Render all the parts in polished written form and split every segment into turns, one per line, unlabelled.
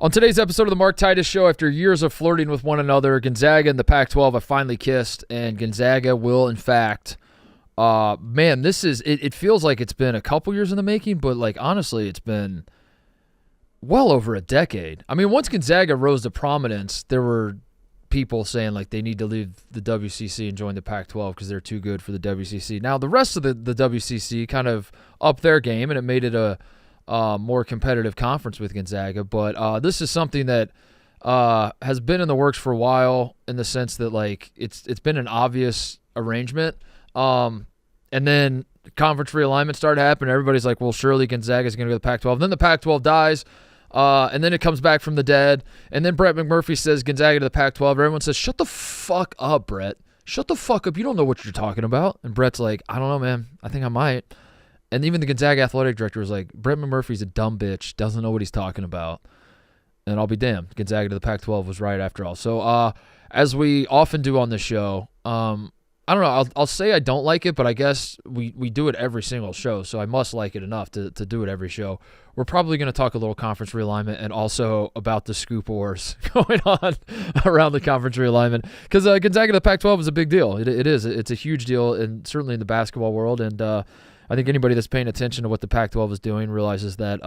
On today's episode of the Mark Titus Show, after years of flirting with one another, Gonzaga and the Pac-12 have finally kissed, and Gonzaga will, in fact, it feels like it's been a couple years in the making, but, honestly, it's been well over a decade. I mean, once Gonzaga rose to prominence, there were people saying, they need to leave the WCC and join the Pac-12 because they're too good for the WCC. Now, the rest of the WCC kind of upped their game, and it made it a more competitive conference with Gonzaga, but this is something that has been in the works for a while, in the sense that it's been an obvious arrangement, and then conference realignment started happening. Everybody's like, well, surely Gonzaga is going to go to the Pac-12. And then the Pac-12 dies, and then it comes back from the dead, and then Brett McMurphy says Gonzaga to the Pac-12. Everyone says, shut the fuck up, Brett. Shut the fuck up. You don't know what you're talking about. And Brett's like, I don't know, man. I think I might. And even the Gonzaga athletic director was like, Brett McMurphy's a dumb bitch, doesn't know what he's talking about. And I'll be damned, Gonzaga to the Pac-12 was right after all. So as we often do on this show, I don't know, I'll say I don't like it, but I guess we do it every single show, so I must like it enough to do it every show. We're probably going to talk a little conference realignment and also about the scoop wars going on around the conference realignment, because Gonzaga to the Pac-12 is a big deal. It is. It's a huge deal, and certainly in the basketball world, and I think anybody that's paying attention to what the Pac-12 is doing realizes that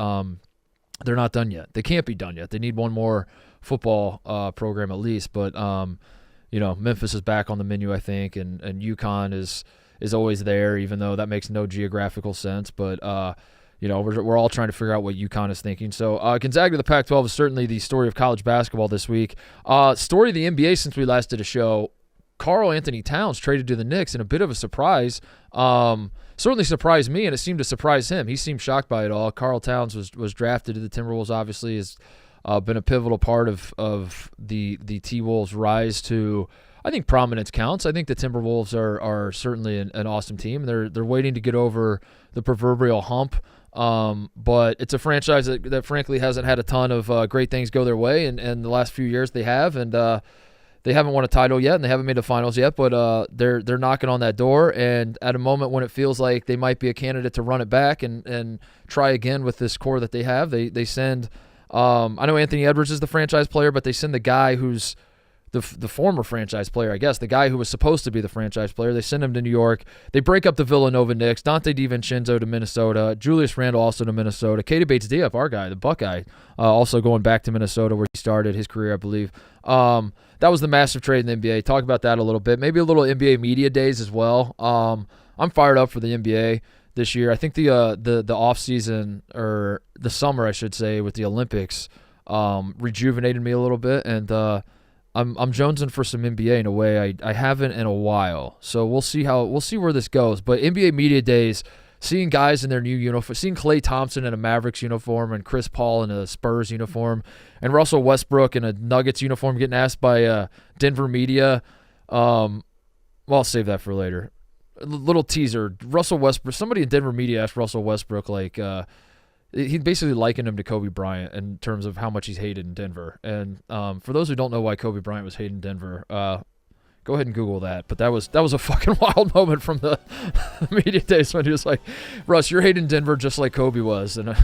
they're not done yet. They can't be done yet. They need one more football program at least. But Memphis is back on the menu, I think, and UConn is always there, even though that makes no geographical sense. But we're all trying to figure out what UConn is thinking. So Gonzaga to the Pac-12 is certainly the story of college basketball this week. Story of the NBA since we last did a show. Karl-Anthony Towns traded to the Knicks in a bit of a surprise. Certainly surprised me, and it seemed to surprise him. He seemed shocked by it all. Karl Towns was drafted to the Timberwolves, obviously, has been a pivotal part of the T-Wolves' rise to, I think, prominence counts. I think the Timberwolves are certainly an awesome team. They're waiting to get over the proverbial hump, but it's a franchise that frankly hasn't had a ton of great things go their way, and the last few years they have, and they haven't won a title yet, and they haven't made the finals yet, but they're knocking on that door, and at a moment when it feels like they might be a candidate to run it back and try again with this core that they have, they send I know Anthony Edwards is the franchise player, but they send the guy who's the former franchise player, I guess, the guy who was supposed to be the franchise player. They send him to New York. They break up the Villanova Knicks. Dante DiVincenzo to Minnesota. Julius Randle also to Minnesota. Katie Bates-Diop, our guy, the Buckeye, also going back to Minnesota where he started his career, I believe. That was the massive trade in the NBA. Talk about that a little bit. Maybe a little NBA media days as well. I'm fired up for the NBA this year. I think the offseason, or the summer, I should say, with the Olympics rejuvenated me a little bit, and I'm jonesing for some NBA in a way I haven't in a while. So we'll see where this goes. But NBA media days, seeing guys in their new uniform, seeing Klay Thompson in a Mavericks uniform and Chris Paul in a Spurs uniform, and Russell Westbrook in a Nuggets uniform getting asked by Denver media. Well, I'll save that for later. A little teaser. Russell Westbrook. Somebody in Denver media asked Russell Westbrook, he basically likened him to Kobe Bryant in terms of how much he's hated in Denver. And for those who don't know why Kobe Bryant was hated in Denver, go ahead and Google that. But that was a fucking wild moment from the media days when he was like, Russ, you're hating Denver just like Kobe was. And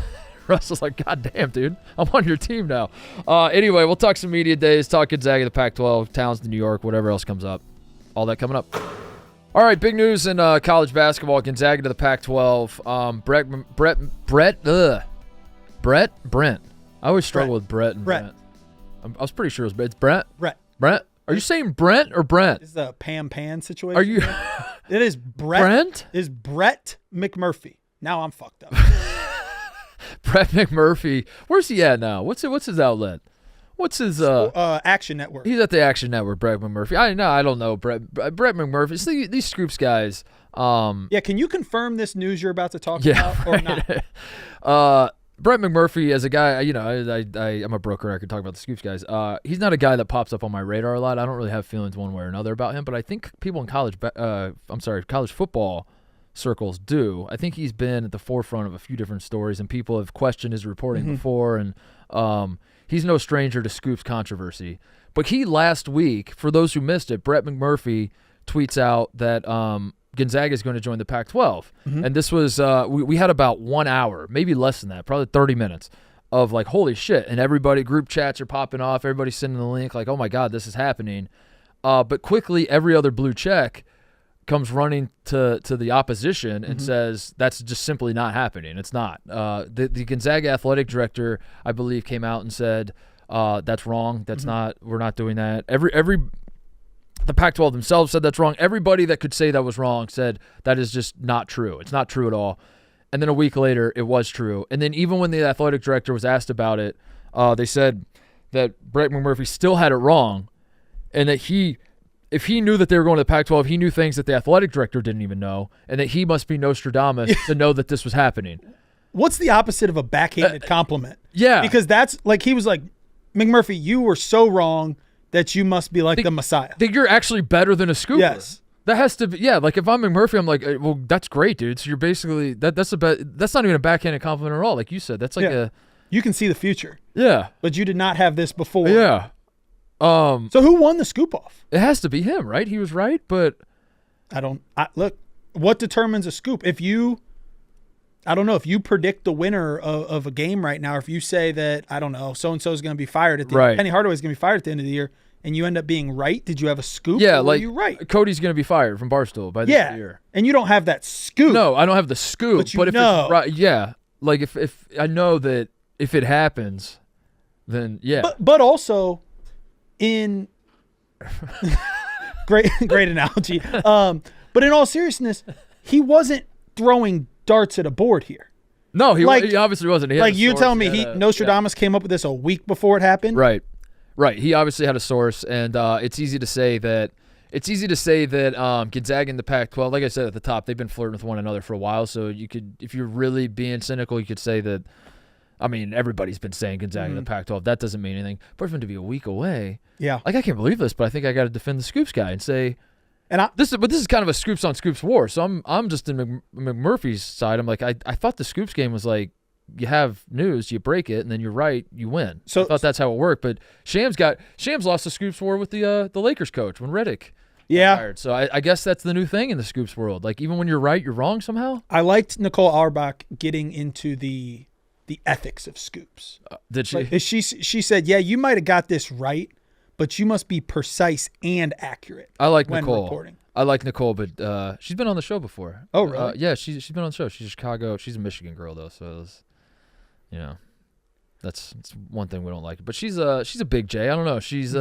Russ was like, God damn, dude, I'm on your team now. Anyway, we'll talk some media days, talk Gonzaga, the Pac-12, Towns to New York, whatever else comes up. All that coming up. All right, big news in college basketball. Gonzaga to the Pac-12. Brent. I always struggle with Brett and Brent. I was pretty sure it's Brent. Brent. Are you saying Brent or Brent?
This is a Pan situation.
Are you?
It is Brett.
Brent?
Is Brett McMurphy. Now I'm fucked up.
Brett McMurphy. Where's he at now? What's his outlet? What's his
Action Network?
He's at the Action Network, Brett McMurphy. I don't know Brett McMurphy. It's these Scoops guys.
Yeah, can you confirm this news you're about to talk about or
not? Brett McMurphy, as a guy, I'm a broker. I can talk about the Scoops guys. He's not a guy that pops up on my radar a lot. I don't really have feelings one way or another about him, but I think people in college football circles do. I think he's been at the forefront of a few different stories, and people have questioned his reporting before, and he's no stranger to Scoops controversy. But last week, for those who missed it, Brett McMurphy tweets out that Gonzaga is going to join the Pac-12. And this was we had about 1 hour, maybe less than that, probably 30 minutes, of like, holy shit. And everybody, group chats are popping off. Everybody's sending the link like, oh my God, this is happening. But quickly, every other blue check comes running to the opposition and says that's just simply not happening. It's not. The Gonzaga athletic director, I believe, came out and said that's wrong. That's not. We're not doing that. The Pac-12 themselves said that's wrong. Everybody that could say that was wrong said that is just not true. It's not true at all. And then a week later, it was true. And then even when the athletic director was asked about it, they said that Brett McMurphy still had it wrong, and that if he knew that they were going to the Pac-12, he knew things that the athletic director didn't even know, and that he must be Nostradamus to know that this was happening.
What's the opposite of a backhanded compliment?
Yeah.
Because that's like, he was like, McMurphy, you were so wrong that you must be like the Messiah.
That you're actually better than a scooper.
Yes.
That has to be, yeah. Like if I'm McMurphy, I'm like, well, that's great, dude. So you're basically that's not even a backhanded compliment at all. Like you said, that's like
you can see the future.
Yeah.
But you did not have this before.
Yeah.
So who won the scoop off?
It has to be him, right? He was right, but
look, what determines a scoop? I don't know, if you predict the winner of a game right now, or if you say that, I don't know, so-and-so is going to be fired at the end, Penny Hardaway is going to be fired at the end of the year, and you end up being right, did you have a scoop?
Yeah,
or
like
were you right?
Cody's going to be fired from Barstool by the end of the year.
And you don't have that scoop.
No, I don't have the scoop.
But if it's
right, yeah. Like if I know that if it happens, then yeah.
But also in great analogy. But in all seriousness, he wasn't throwing darts at a board here.
No, he obviously wasn't.
Like you telling me Nostradamus came up with this a week before it happened?
Right. He obviously had a source, and it's easy to say that Gonzaga and the Pac-12, like I said at the top, they've been flirting with one another for a while. So you could, if you're really being cynical, you could say that. I mean, everybody's been saying Gonzaga and the Pac-12. That doesn't mean anything. But for him to be a week away,
yeah.
Like I can't believe this, but I think I got to defend the Scoops guy and say. This is kind of a Scoops on Scoops war. So I'm just in McMurphy's side. I'm like, I thought the Scoops game was like, you have news, you break it, and then you're right, you win. So I thought that's how it worked. But Shams lost the Scoops war with the Lakers coach when Redick got fired. So I guess that's the new thing in the Scoops world. Like even when you're right, you're wrong somehow.
I liked Nicole Auerbach getting into the ethics of Scoops.
Did she?
Like, she said, yeah, you might have got this right, but you must be precise and accurate.
I like
when
Nicole.
Reporting.
I like Nicole, but she's been on the show before.
Oh, really?
Yeah, she's been on the show. She's Chicago. She's a Michigan girl though, so it was, that's one thing we don't like. But she's a big J. I don't know. She's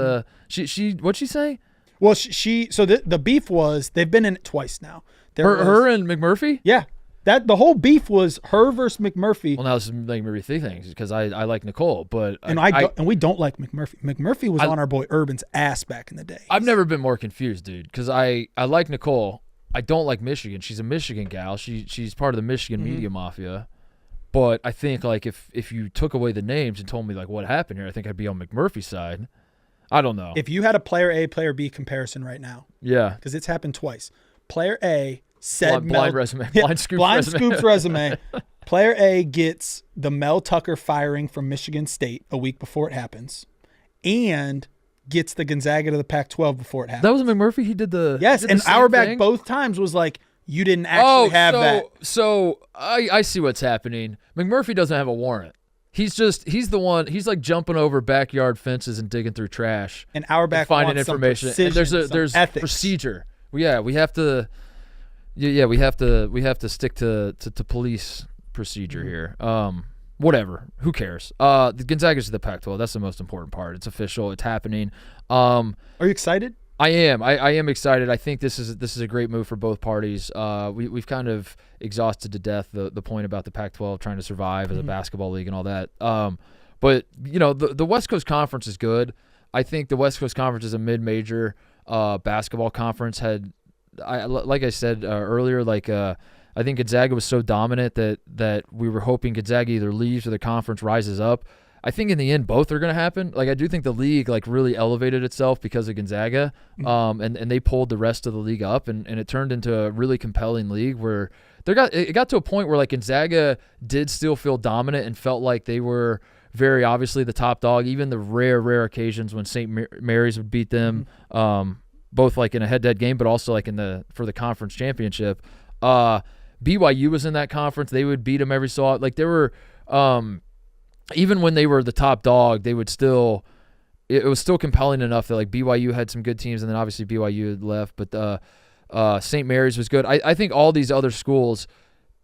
she what'd she say?
Well, so the beef was they've been in it twice now.
Her and McMurphy?
Yeah. The whole beef was her versus McMurphy.
Well, now this is making me rethink things because I like Nicole, but
and we don't like McMurphy. McMurphy was on our boy Urban's ass back in the day.
I've never been more confused, dude, because I like Nicole. I don't like Michigan. She's a Michigan gal. She's part of the Michigan media mafia. But I think like if you took away the names and told me like what happened here, I think I'd be on McMurphy's side. I don't know.
If you had a player A, player B comparison right now, because it's happened twice. Player A said
blind resume, blind
Scoops resume. Player A gets the Mel Tucker firing from Michigan State a week before it happens, and gets the Gonzaga to the Pac-12 before it happens.
That was McMurphy. He did the
and Auerbach both times was like, you didn't actually have that.
So I see what's happening. McMurphy doesn't have a warrant. He's the one. He's like jumping over backyard fences and digging through trash
and Auerbach
finding
wants
information.
Some precision,
and there's
ethics.
Procedure. We have to. Yeah, we have to stick to police procedure here. Whatever. Who cares? The Gonzaga's to the Pac-12. That's the most important part. It's official. It's happening.
Are you excited?
I am. I am excited. I think this is a great move for both parties. We've kind of exhausted to death the point about the Pac-12 trying to survive as a basketball league and all that. But the West Coast Conference is good. I think the West Coast Conference is a mid-major basketball conference. Like I said earlier, I think Gonzaga was so dominant that we were hoping Gonzaga either leaves or the conference rises up. I think in the end both are going to happen. Like I do think the league really elevated itself because of Gonzaga, and they pulled the rest of the league up, and it turned into a really compelling league where it got to a point where Gonzaga did still feel dominant and felt like they were very obviously the top dog. Even the rare occasions when St. Mary's would beat them. Both in a head-to-head game, but also for the conference championship. BYU was in that conference. They would beat them every so often. There were even when they were the top dog, they would still. It was still compelling enough that like BYU had some good teams, and then obviously BYU had left, but St. Mary's was good. I think all these other schools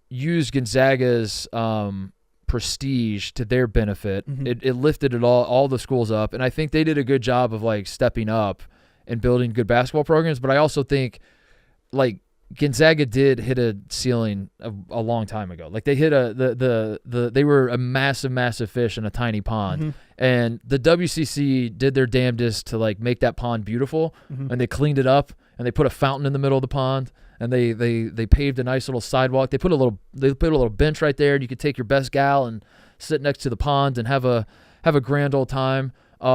used Gonzaga's prestige to their benefit.
Mm-hmm.
It lifted all the schools up, and I think they did a good job of like stepping up and building good basketball programs. But I also think like Gonzaga did hit a ceiling a long time ago. Like they hit they were a massive fish in a tiny pond,
mm-hmm.
and the WCC did their damnedest to like make that pond beautiful,
mm-hmm.
and they cleaned it up, and they put a fountain in the middle of the pond, and they paved a nice little sidewalk. They put a little bench right there, and you could take your best gal and sit next to the pond and have a grand old time.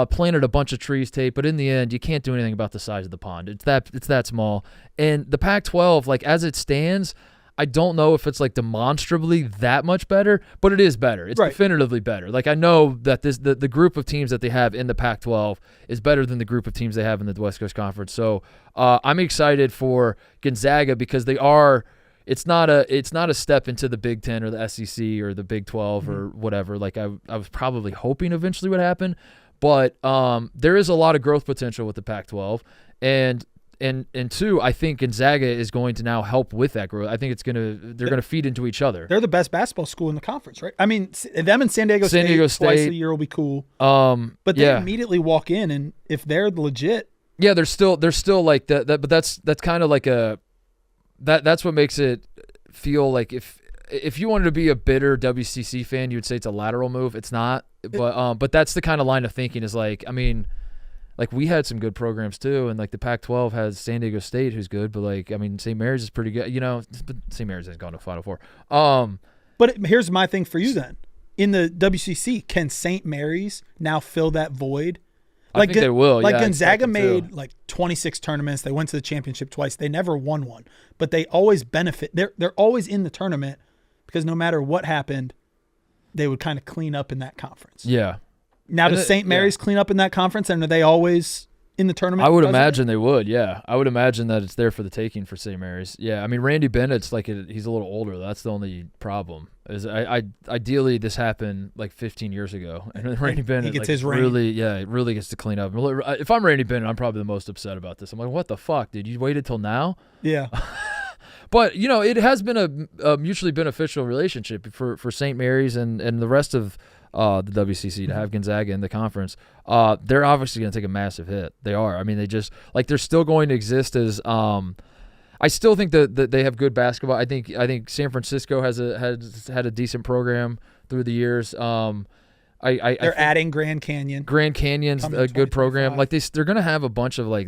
Planted a bunch of trees, Tate, but in the end, you can't do anything about the size of the pond. It's that small. And the Pac-12, like as it stands, I don't know if it's like demonstrably that much better, but it is better. It's definitively better. Like I know that the group of teams that they have in the Pac-12 is better than the group of teams they have in the West Coast Conference. So I'm excited for Gonzaga because they are. It's not a step into the Big Ten or the SEC or the Big 12 mm-hmm. or whatever. Like I was probably hoping eventually would happen. But there is a lot of growth potential with the Pac-12, and two, I think Gonzaga is going to now help with that growth. I think they're gonna feed into each other.
They're the best basketball school in the conference, right? I mean, them and San Diego State twice a year will be cool. But they immediately walk in, and if they're legit,
they're still like that. But that's kind of like that's what makes it feel like if you wanted to be a bitter WCC fan, you would say it's a lateral move. It's not, but that's the kind of line of thinking is like, I mean, like we had some good programs too, and like the Pac-12 has San Diego State, who's good, but like, I mean, St. Mary's is pretty good, but St. Mary's has gone to Final Four.
But here's my thing for you then. In the WCC, can St. Mary's now fill that void?
I think they will.
Like Gonzaga made like 26 tournaments. They went to the championship twice. They never won one, but they always benefit. They're always in the tournament. Because no matter what happened, they would kind of clean up in that conference.
Yeah.
Now, does St. Mary's clean up in that conference, and are they always in the tournament?
I would imagine they would, yeah. I would imagine that it's there for the taking for St. Mary's. Yeah, I mean, Randy Bennett's like he's a little older. That's the only problem. Ideally, this happened like 15 years ago. And Randy Bennett
he gets his
really gets to clean up. If I'm Randy Bennett, I'm probably the most upset about this. I'm like, what the fuck, dude? You waited till now?
Yeah.
But, it has been a mutually beneficial relationship for St. Mary's and the rest of the WCC to have Gonzaga in the conference. They're obviously going to take a massive hit. They are. I mean, they're still going to exist as I still think that they have good basketball. I think San Francisco has had a decent program through the years. They're
adding Grand Canyon.
Grand Canyon's a good program. Like they're going to have a bunch of like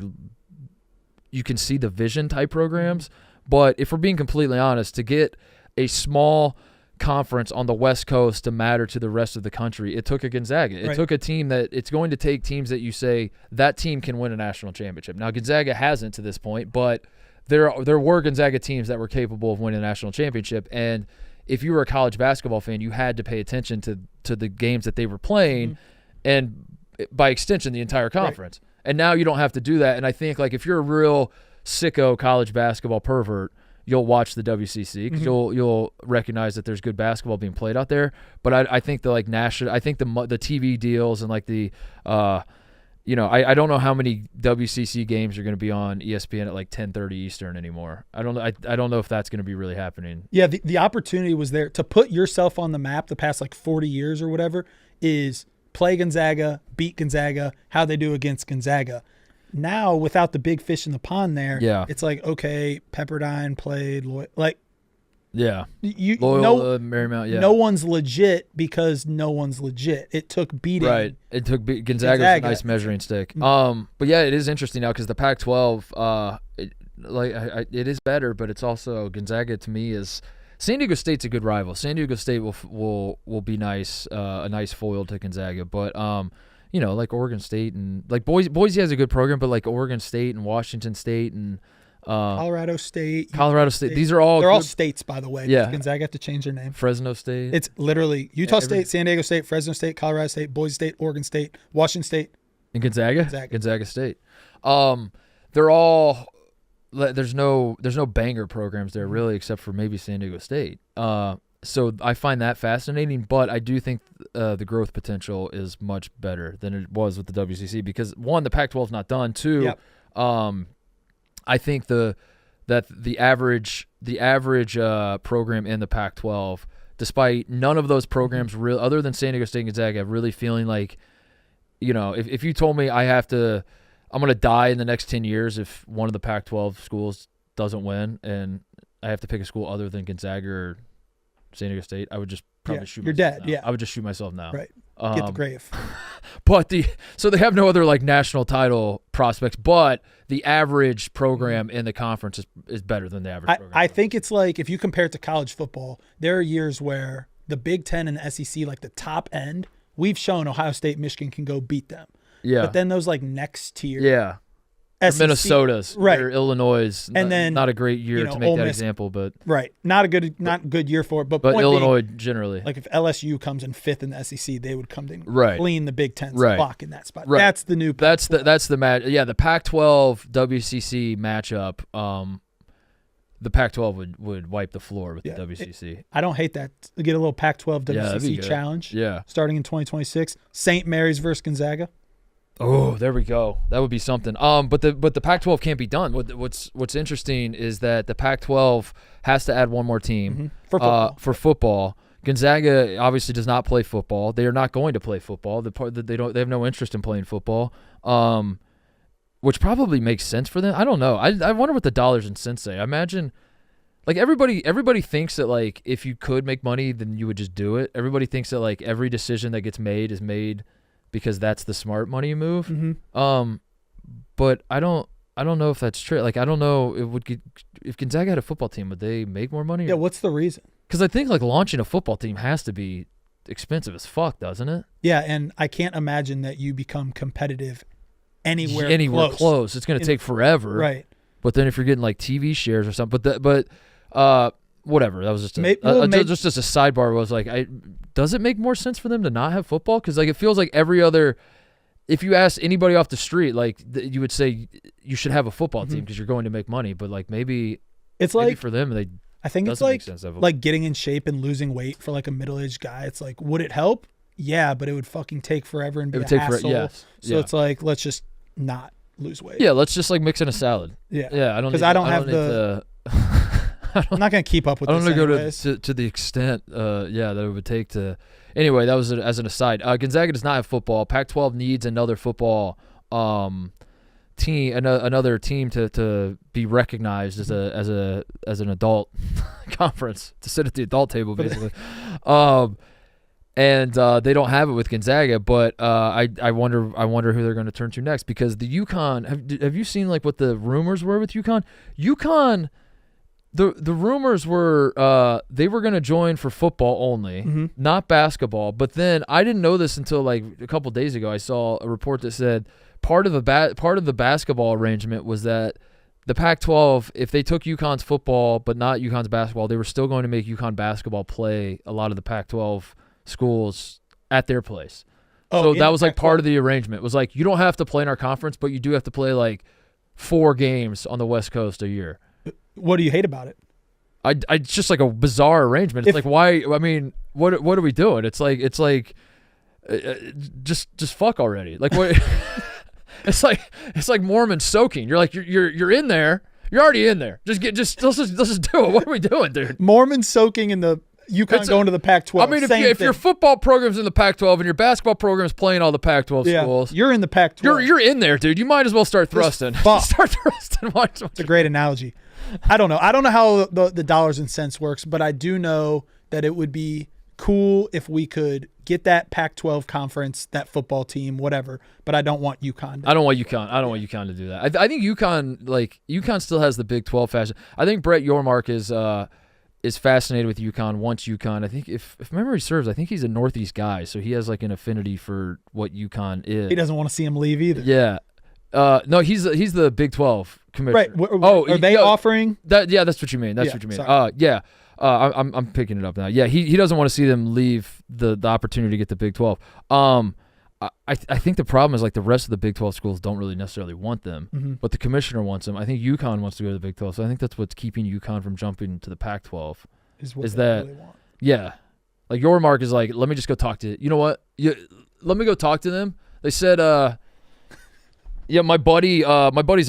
you can see the vision type programs. Mm-hmm. But if we're being completely honest, to get a small conference on the West Coast to matter to the rest of the country, it took a Gonzaga. It took a team that it's going to take teams that you say that team can win a national championship. Now, Gonzaga hasn't to this point, but there were Gonzaga teams that were capable of winning a national championship. And if you were a college basketball fan, you had to pay attention to the games that they were playing and by extension, the entire conference. Right. And now you don't have to do that. And I think like if you're a real sicko college basketball pervert, you'll watch the WCC because you'll recognize that there's good basketball being played out there. But I think the like national, I think the TV deals and like the, I don't know how many WCC games are going to be on ESPN at like 10:30 Eastern anymore. I don't know if that's going to be really happening.
Yeah, the opportunity was there to put yourself on the map the past like 40 years or whatever is play Gonzaga, beat Gonzaga, how they do against Gonzaga. Now, without the big fish in the pond there, it's like, okay, Pepperdine played,
Marymount,
no one's legit because no one's legit. It took beating.
Right. It took Gonzaga's a nice measuring stick. But yeah, it is interesting now because the Pac-12, it is better, but it's also Gonzaga to me is San Diego State's a good rival. San Diego State will be nice, a nice foil to Gonzaga, but like Oregon State and like Boise has a good program, but like Oregon State and Washington State and
Colorado State.
These are all
all states, by the way. Yeah, Gonzaga have to change their name.
Fresno State.
It's literally Utah State, San Diego State, Fresno State, Colorado State, Boise State, Oregon State, Washington State,
and Gonzaga State. They're all. There's no banger programs there really, except for maybe San Diego State. So I find that fascinating, but I do think the growth potential is much better than it was with the WCC because, one, the Pac-12 is not done. Two, I think the average program in the Pac-12, despite none of those programs, other than San Diego State and Gonzaga, really feeling like, if you told me I'm going to die in the next 10 years if one of the Pac-12 schools doesn't win and I have to pick a school other than Gonzaga or San Diego State, I would just probably shoot myself.
You're dead.
Now.
Yeah.
I would just shoot myself now.
Right. Get the grave.
But so they have no other national title prospects, but the average program in the conference is better than the average program.
I think it's like if you compare it to college football, there are years where the Big Ten and the SEC, like the top end, we've shown Ohio State, Michigan can go beat them.
Yeah.
But then those next tier.
Yeah.
SEC,
Minnesota's,
right?
Or Illinois,
and then
not a great year to make that example, but
right, not good year for it. But
Illinois generally,
like if LSU comes in 5th in the SEC, they would come in clean the Big Ten's block in that spot.
Right.
That's the new.
That's the match. Yeah, the Pac-12 WCC matchup. The Pac-12 would wipe the floor with the WCC.
I don't hate that. To get a little Pac-12 WCC challenge.
Yeah, starting
in 2026, St. Mary's versus Gonzaga.
Oh, there we go. That would be something. But the Pac-12 can't be done. What's interesting is that the Pac-12 has to add one more team for football. Gonzaga obviously does not play football. They are not going to play football. They have no interest in playing football. Which probably makes sense for them. I don't know. I wonder what the dollars and cents say. I imagine everybody thinks that if you could make money, then you would just do it. Everybody thinks that every decision that gets made is made because that's the smart money move. Mm-hmm. But I don't know if that's true. I don't know if Gonzaga had a football team, would they make more money?
Yeah, what's the reason?
Because I think launching a football team has to be expensive as fuck, doesn't it?
Yeah, and I can't imagine that you become competitive anywhere
close. It's going to take forever.
Right.
But then if you're getting TV shares or something, but whatever. That was just just as a sidebar. Was does it make more sense for them to not have football? Because it feels like every other. If you ask anybody off the street, you would say you should have a football team because you're going to make money. But maybe
it's
maybe for them
I think it's like getting in shape and losing weight for a middle-aged guy. It's would it help? Yeah, but it would fucking take forever and be a hassle. It's let's just not lose weight.
Yeah, let's just mix in a salad.
Yeah.
I don't
because I don't have the. I'm not going to keep up with this.
I don't want to go to the extent, that it would take to. Anyway, that was as an aside. Gonzaga does not have football. Pac-12 needs another football team, another team to be recognized as an adult conference, to sit at the adult table basically. And they don't have it with Gonzaga, but I wonder who they're going to turn to next, because the UConn. Have you seen what the rumors were with UConn? UConn. The rumors were they were going to join for football only, not basketball. But then I didn't know this until a couple days ago. I saw a report that said part of the basketball arrangement was that the Pac-12, if they took UConn's football but not UConn's basketball, they were still going to make UConn basketball play a lot of the Pac-12 schools at their place. So that was part of the arrangement. It was you don't have to play in our conference, but you do have to play 4 games on the West Coast a year.
What do you hate about it?
It's just a bizarre arrangement. It's why? I mean, what are we doing? It's just fuck already. What? it's like Mormon soaking. You're in there. You're already in there. Let's just do it. What are we doing, dude?
Mormon soaking in the UConn going to the Pac-12.
I mean, if your football program's in the Pac-12 and your basketball program's playing all the Pac-12 schools,
you're in the Pac-12.
You're in there, dude. You might as well start thrusting. Start thrusting.
It's a great analogy. I don't know how the dollars and cents works, but I do know that it would be cool if we could get that Pac-12 conference, that football team, whatever. But I don't want UConn.
I don't want UConn to do that. I think UConn still has the Big 12 fashion. I think Brett Yormark is fascinated with UConn. Wants UConn. I think if memory serves, I think he's a Northeast guy, so he has an affinity for what UConn is.
He doesn't want to see him leave either.
Yeah. No, he's the Big 12 commissioner.
Right. Are they offering
that? Yeah, that's what you mean. That's what you mean.
Sorry.
Yeah. I'm picking it up now. Yeah, he doesn't want to see them leave the opportunity to get the Big 12. I think the problem is the rest of the Big 12 schools don't really necessarily want them, but the commissioner wants them. I think UConn wants to go to the Big 12, so I think that's what's keeping UConn from jumping to the Pac-12.
Is that really want.
Yeah. Like your mark is like, let me just go talk to, you know what? Let me go talk to them. They said, yeah, my buddy's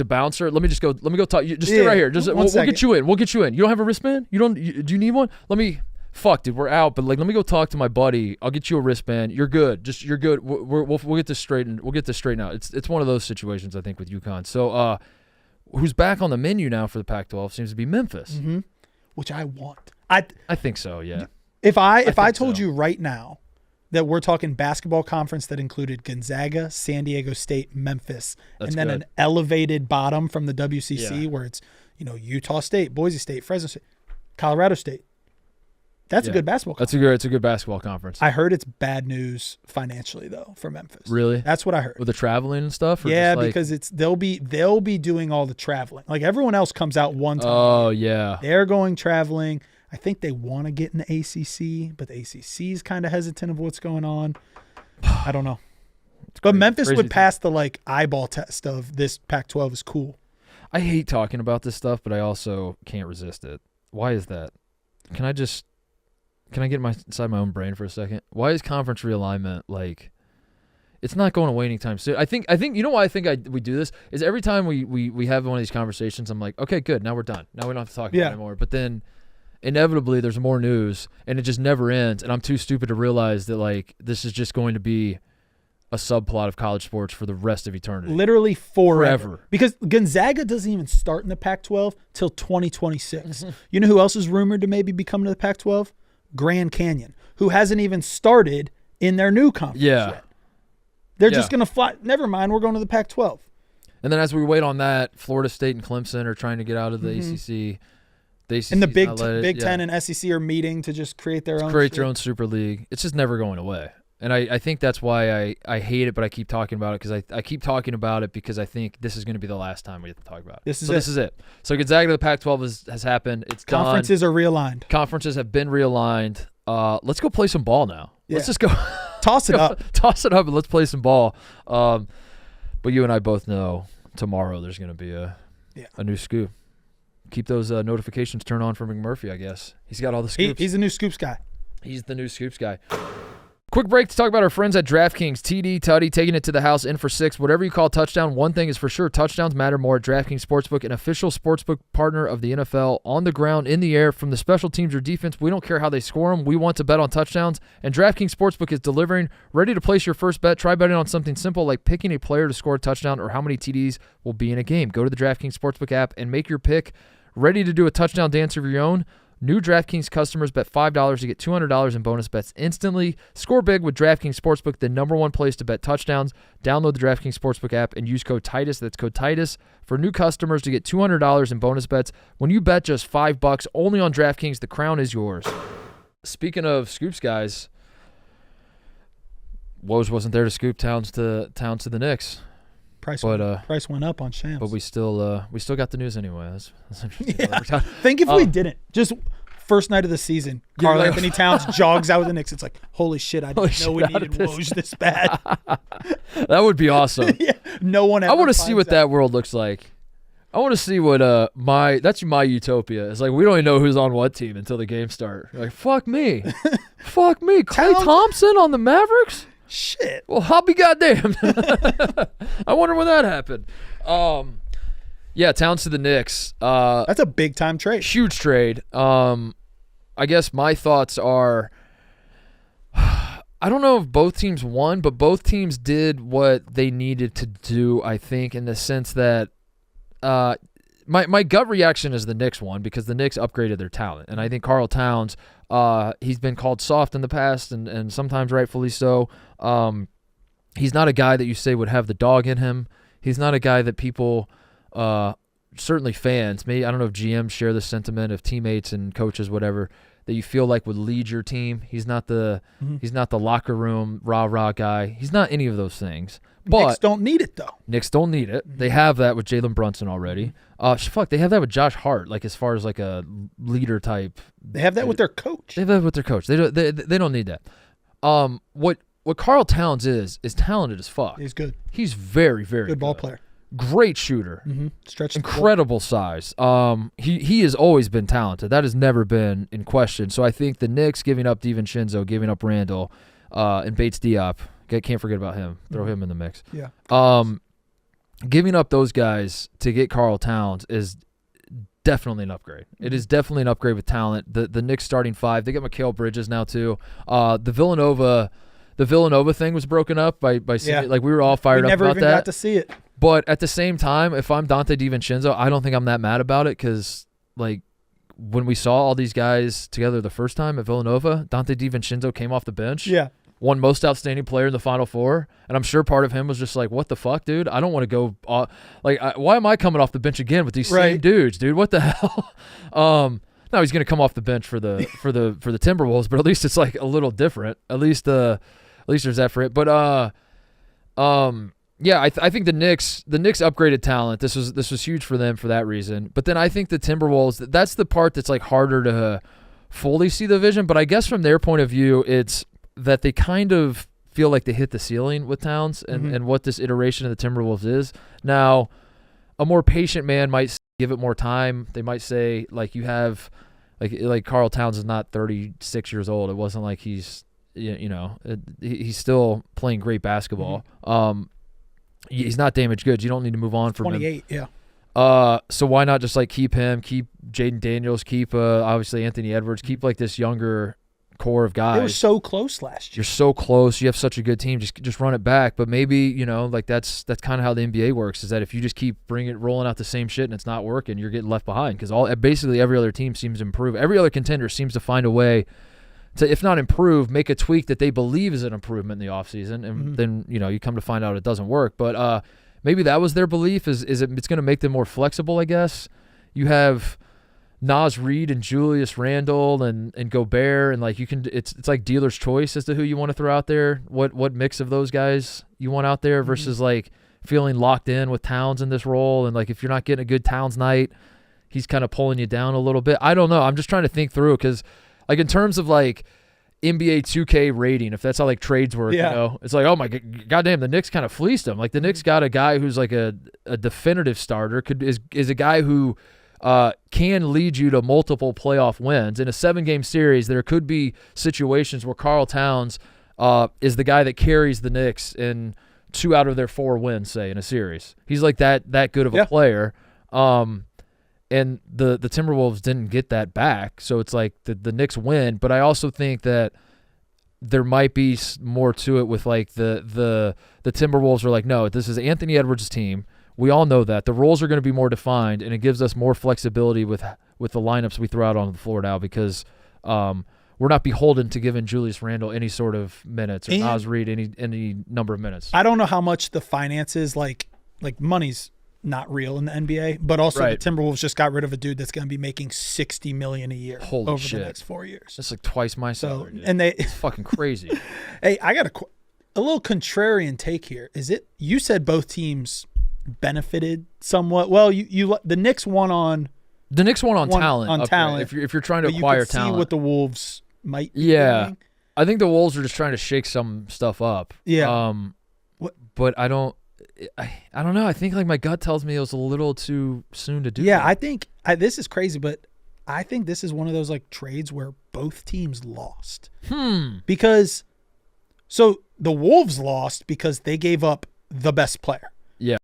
a bouncer. Let me go talk. Just stay right here. We'll get you in. We'll get you in. You don't have a wristband? Do you need one? Fuck, dude, we're out. But like, let me go talk to my buddy. I'll get you a wristband. You're good. You're good. We'll get this straightened. We'll get this straightened out. It's one of those situations I think with UConn. So, who's back on the menu now for the Pac-12 seems to be Memphis,
which I want. I
think so. Yeah.
If I told you right now that we're talking basketball conference that included Gonzaga, San Diego State, Memphis, and then an elevated bottom from the WCC where it's, Utah State, Boise State, Fresno State, Colorado State. That's a good basketball conference.
It's a good basketball conference.
I heard it's bad news financially though for Memphis.
Really?
That's what I heard.
With the traveling and stuff?
Yeah, because they'll be doing all the traveling. Like everyone else comes out one time.
Oh, yeah.
They're going traveling. I think they want to get in the ACC, but the ACC is kind of hesitant of what's going on. I don't know. But Memphis would pass the eyeball test of this Pac-12 is cool.
I hate talking about this stuff, but I also can't resist it. Why is that? Can I get inside my own brain for a second? Why is conference realignment it's not going away anytime soon? I think you know why I think we do this is every time we have one of these conversations, I'm like, okay, good, now we're done. Now we don't have to talk about it anymore. But then inevitably there's more news and it just never ends, and I'm too stupid to realize that this is just going to be a subplot of college sports for the rest of eternity.
Literally forever. Because Gonzaga doesn't even start in the Pac-12 till 2026. You know who else is rumored to maybe be coming to the Pac-12? Grand Canyon, who hasn't even started in their new conference yet. They're just going to fly. Never mind, we're going to the Pac-12.
And then as we wait on that, Florida State and Clemson are trying to get out of the ACC.
And the Big Ten and SEC are meeting to just create their own
super league. It's just never going away. And I think that's why I hate it, but I keep talking about it because I keep talking about it because I think this is going to be the last time we have to talk about it. This is it. So Gonzaga to the Pac-12 has happened. It's done.
Conferences are realigned.
Conferences have been realigned. Let's go play some ball now. Yeah. Let's just go.
Toss it up.
Toss it up and let's play some ball. But you and I both know tomorrow there's going to be a new scoop. Keep those notifications turned on for McMurphy, I guess. He's got all the scoops.
He's the new scoops guy.
He's the new scoops guy. Quick break to talk about our friends at DraftKings. TD, Tutty, taking it to the house, in for 6. Whatever you call touchdown, one thing is for sure, touchdowns matter more at DraftKings Sportsbook, an official sportsbook partner of the NFL, on the ground, in the air, from the special teams or defense. We don't care how they score them. We want to bet on touchdowns, and DraftKings Sportsbook is delivering. Ready to place your first bet? Try betting on something simple like picking a player to score a touchdown or how many TDs will be in a game. Go to the DraftKings Sportsbook app and make your pick. Ready to do a touchdown dance of your own? New DraftKings customers bet $5 to get $200 in bonus bets instantly. Score big with DraftKings Sportsbook, the #1 place to bet touchdowns. Download the DraftKings Sportsbook app and use code Titus. That's code Titus for new customers to get $200 in bonus bets. When you bet just $5 only on DraftKings, the crown is yours. Speaking of scoops, guys, Woj wasn't there to scoop Towns to the Knicks.
Price went up on Shams.
But we still got the news anyway. That's interesting.
Yeah. Think if we didn't. Just first night of the season, Karl-Anthony Towns jogs out with the Knicks. It's like, holy shit, I didn't know we needed Woj this bad.
That would be awesome.
Yeah. No one ever
I want to see what that world looks like. I want to see what that's my utopia. It's like we don't even know who's on what team until the games start. You're like, fuck me. Fuck me. Klay Thompson on the Mavericks?
Shit.
Well, I'll be goddamn. I wonder when that happened. Yeah, Towns to the Knicks.
That's a big time trade.
Huge trade. I guess my thoughts are, I don't know if both teams won, but both teams did what they needed to do, I think, in the sense that my gut reaction is the Knicks won because the Knicks upgraded their talent. And I think Karl Towns, he's been called soft in the past and sometimes rightfully so. He's not a guy that you say would have the dog in him. He's not a guy that people, certainly fans, maybe, I don't know if GMs share the sentiment, of teammates and coaches, whatever, that you feel like would lead your team. He's not the locker room rah-rah guy. He's not any of those things. But
Knicks don't need it, though.
Knicks don't need it. They have that with Jalen Brunson already. They have that with Josh Hart, like as far as like a leader type.
They have that with their coach.
They have that with their coach. They don't need that. What Karl Towns is talented as fuck.
He's good.
He's very, very
good ball player.
Great shooter.
Stretch
incredible size. He has always been talented. That has never been in question. So I think the Knicks giving up DiVincenzo, giving up Randall, and Bates Diop. Can't forget about him. Throw him in the mix.
Yeah.
Giving up those guys to get Karl Towns is definitely an upgrade. It is definitely an upgrade with talent. The Knicks starting five. They got Mikal Bridges now too. The Villanova thing was broken up by like we were all fired up about that.
Never even got to see it.
But at the same time, if I'm Dante DiVincenzo, I don't think I'm that mad about it because, like, when we saw all these guys together the first time at Villanova, Dante DiVincenzo came off the bench.
Yeah.
Won most outstanding player in the Final Four. And I'm sure part of him was just like, what the fuck, dude? I don't want to go why am I coming off the bench again with these same dudes, dude? What the hell? Now he's going to come off the bench for the Timberwolves, but at least it's like a little different. At least there's that for it. But yeah, I think the Knicks upgraded talent. This was huge for them for that reason. But then I think the Timberwolves, that's the part that's like harder to fully see the vision. But I guess from their point of view, it's that they kind of feel like they hit the ceiling with Towns and what this iteration of the Timberwolves is. Now, a more patient man might give it more time. They might say, like, you have like Karl Towns is not 36 years old. It wasn't like he's he's still playing great basketball. He's not damaged goods. You don't need to move on from
28,
him. Yeah. So why not just like keep him, keep Jaden Daniels, keep obviously Anthony Edwards, keep like this younger core of guys.
They were so close last year.
You're so close. You have such a good team. Just run it back. But maybe like that's kind of how the NBA works. Is that if you just keep rolling out the same shit and it's not working, you're getting left behind because basically every other team seems to improve. Every other contender seems to find a way to, if not improve, make a tweak that they believe is an improvement in the offseason, and then you come to find out it doesn't work. But maybe that was their belief. It's going to make them more flexible, I guess. You have Naz Reid and Julius Randle and Gobert, and like you can, it's like dealer's choice as to who you want to throw out there. What mix of those guys you want out there versus like feeling locked in with Towns in this role, and like if you're not getting a good Towns night, he's kind of pulling you down a little bit. I don't know. I'm just trying to think through because. Like in terms of like NBA 2K rating, if that's how like trades work, it's like, oh my goddamn, the Knicks kind of fleeced him. Like the Knicks got a guy who's like a definitive starter, is a guy who can lead you to multiple playoff wins. In a 7-game series, there could be situations where Karl Towns is the guy that carries the Knicks in 2 out of their 4 wins, say, in a series. He's like that good of a player. And the Timberwolves didn't get that back, so it's like the Knicks win. But I also think that there might be more to it with like the Timberwolves are like, no, this is Anthony Edwards' team. We all know that the roles are going to be more defined, and it gives us more flexibility with the lineups we throw out on the floor now because we're not beholden to giving Julius Randle any sort of minutes or Naz Reid any number of minutes.
I don't know how much the finances like money's not real in the NBA, but also the Timberwolves just got rid of a dude that's going to be making $60 million a year over the next 4 years.
That's like twice my salary. Dude.
And
it's fucking crazy.
Hey, I got a little contrarian take here. Is it? You said both teams benefited somewhat. Well, you the Knicks won on talent. On talent,
if you're trying to acquire talent,
see what the Wolves might. Be doing.
I think the Wolves are just trying to shake some stuff up.
Yeah.
But I don't know. I think like my gut tells me it was a little too soon to do.
Yeah, I think this is crazy, but I think this is one of those like trades where both teams lost. Because so the Wolves lost because they gave up the best player.
Yeah.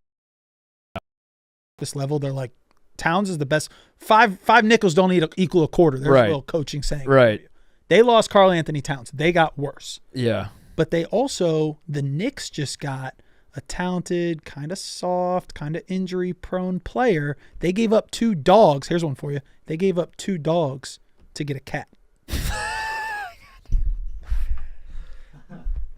This level, they're like, Towns is the best. Five nickels don't equal a quarter. There's a little coaching saying.
Right.
They lost Karl-Anthony Towns. They got worse.
Yeah.
But the Knicks just got a talented, kind of soft, kind of injury-prone player. They gave up 2 dogs. Here's one for you. They gave up 2 dogs to get a cat.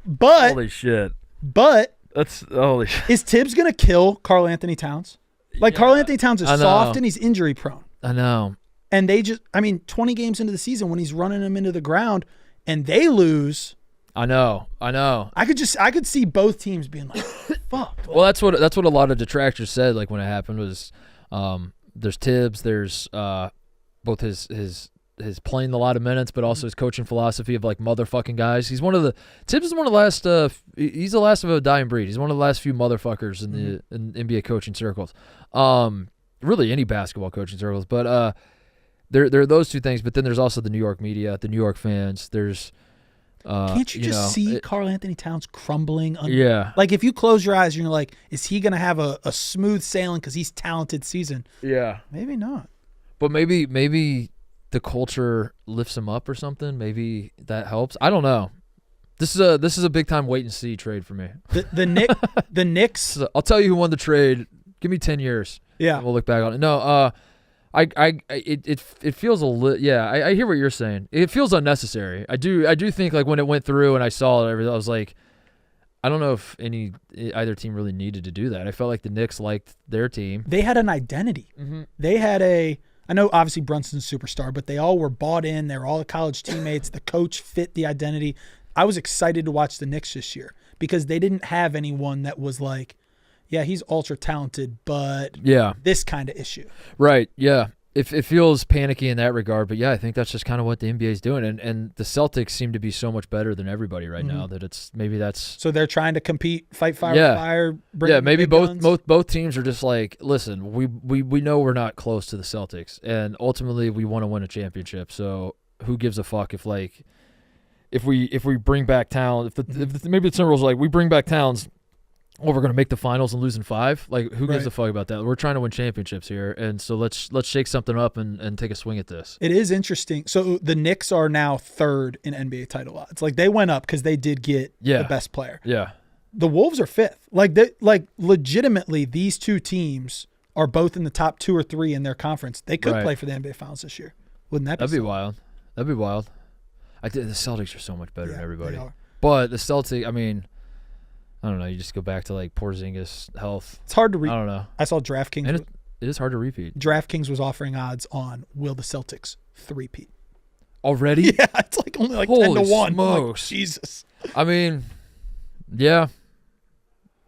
But
holy shit.
But
that's holy shit.
Is Tibbs gonna kill Karl-Anthony Towns? Like Karl-Anthony Towns is soft and he's injury-prone.
I know.
And they 20 games into the season when he's running them into the ground and they lose.
I know.
I could see both teams being like, fuck.
Well, that's what a lot of detractors said. Like when it happened was, there's Tibbs, there's both his his playing a lot of minutes, but also his coaching philosophy of like motherfucking guys. He's one of the Tibbs is one of the last. He's the last of a dying breed. He's one of the last few motherfuckers in the in NBA coaching circles. Really any basketball coaching circles, but there are those two things. But then there's also the New York media, the New York fans. There's
can't you just see Karl-Anthony Towns crumbling?
Yeah.
Like if you close your eyes, you're like, is he going to have a smooth sailing because he's talented season?
Yeah.
Maybe not.
But maybe the culture lifts him up or something. Maybe that helps. I don't know. This is a big time wait and see trade for me.
The Knicks.
I'll tell you who won the trade. Give me 10 years.
Yeah.
We'll look back on it. No, it feels a little. Yeah, I hear what you're saying. It feels unnecessary. I do think like when it went through and I saw it, I was like, I don't know if either team really needed to do that. I felt like the Knicks liked their team.
They had an identity. Mm-hmm. They had I know obviously Brunson's a superstar, but they all were bought in. They were all college teammates. The coach fit the identity. I was excited to watch the Knicks this year because they didn't have anyone that was like, yeah, he's ultra talented, but this kind of issue. Right,
yeah. It feels panicky in that regard, but yeah, I think that's just kind of what the NBA is doing. And the Celtics seem to be so much better than everybody right now that it's maybe that's
so they're trying to compete, fight fire with fire.
Maybe both teams are just like, listen, we know we're not close to the Celtics, and ultimately we want to win a championship. So who gives a fuck if we bring back Towns? If maybe the Timberwolves are like, we bring back Towns. Well, we're going to make the finals and lose in 5? Like, who gives a fuck about that? We're trying to win championships here, and so let's shake something up and take a swing at this.
It is interesting. So the Knicks are now 3rd in NBA title odds. Like, they went up because they did get the best player.
Yeah.
The Wolves are 5th. Like legitimately, these two teams are both in the top 2 or 3 in their conference. They could play for the NBA Finals this year. Wouldn't that be
That'd be wild. That'd be wild. The Celtics are so much better than everybody.
They are.
But the Celtics, I mean, I don't know. You just go back to like Porzingis' health.
It's hard to read.
I don't know.
I saw DraftKings.
And it is hard to repeat.
DraftKings was offering odds on will the Celtics 3-peat.
Already?
Yeah, it's like only like 10-1. Like, Jesus.
I mean, yeah.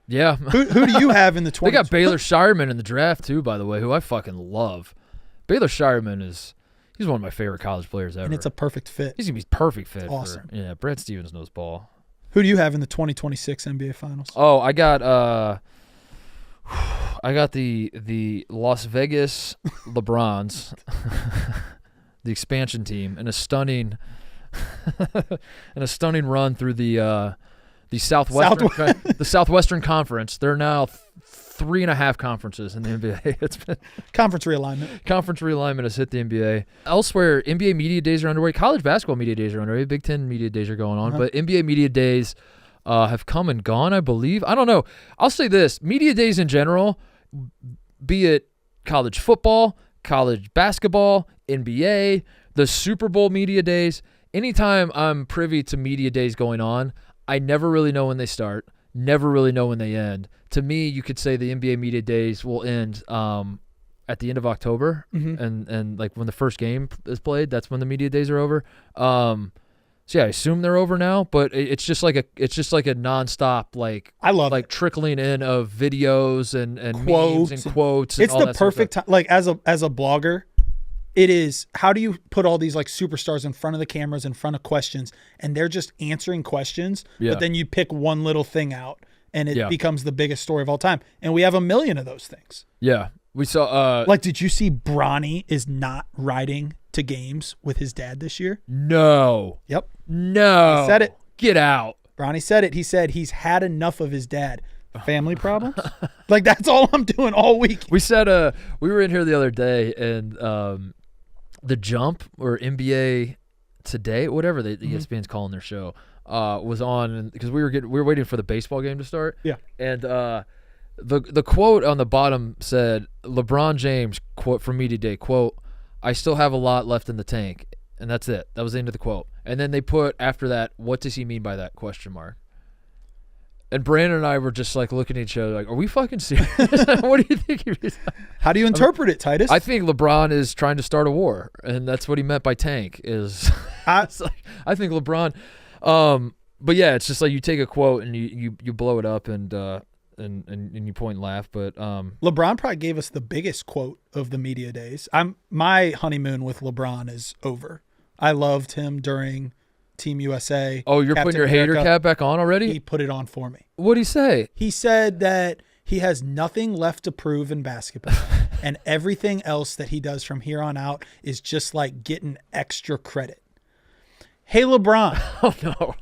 Yeah.
Who do you have in the 20s?
They got Baylor Shireman in the draft too, by the way, who I fucking love. Baylor Shireman he's one of my favorite college players ever.
And it's a perfect fit.
He's going to be perfect fit.
Awesome.
Brad Stevens knows ball.
Who do you have in the 2026 NBA Finals?
Oh, I got the Las Vegas LeBrons, the expansion team, and a stunning run through the Southwestern Conference. They're now 3.5 conferences in the NBA. It's been
conference realignment.
Conference realignment has hit the NBA. Elsewhere, NBA media days are underway. College basketball media days are underway. Big Ten media days are going on, but NBA media days have come and gone, I believe. I don't know. I'll say this: media days in general, be it college football, college basketball, NBA, the Super Bowl media days. Anytime I'm privy to media days going on, I never really know when they start. Never really know when they end. To me, you could say the NBA media days will end at the end of October, and like when the first game is played, that's when the media days are over. So yeah, I assume they're over now, but it's just like a nonstop like
I love
like
it.
Trickling in of videos and memes and quotes.
It's
and all
the perfect time. Like as a blogger, it is. How do you put all these like superstars in front of the cameras, in front of questions, and they're just answering questions, but then you pick one little thing out, and it becomes the biggest story of all time. And we have 1 million of those things.
Yeah, we saw.
Like, did you see Bronny is not riding to games with his dad this year?
No.
Yep.
No.
He said it.
Get out.
Bronny said it. He said he's had enough of his dad. Family problems? Like, that's all I'm doing all week.
We said we were in here the other day, and The Jump or NBA Today, whatever the ESPN's calling their show, was on because we were waiting for the baseball game to start.
Yeah.
And the quote on the bottom said, LeBron James, quote from Media Day, quote, "I still have a lot left in the tank." And that's it. That was the end of the quote. And then they put after that, "What does he mean by that?" ? And Brandon and I were just like looking at each other like, are we fucking serious? What do you think he means?
How do you interpret it, Titus?
I think LeBron is trying to start a war, and that's what he meant by tank is I think LeBron but yeah, it's just like you take a quote and you blow it up, and and you point and laugh, but
LeBron probably gave us the biggest quote of the media days. My honeymoon with LeBron is over. I loved him during Team USA.
Oh, you're
Captain
putting your hater
America.
cap back on already?
He put it on for me.
What'd he say?
He said that he has nothing left to prove in basketball, and everything else that he does from here on out is just like getting extra credit. Hey, LeBron.
Oh, no.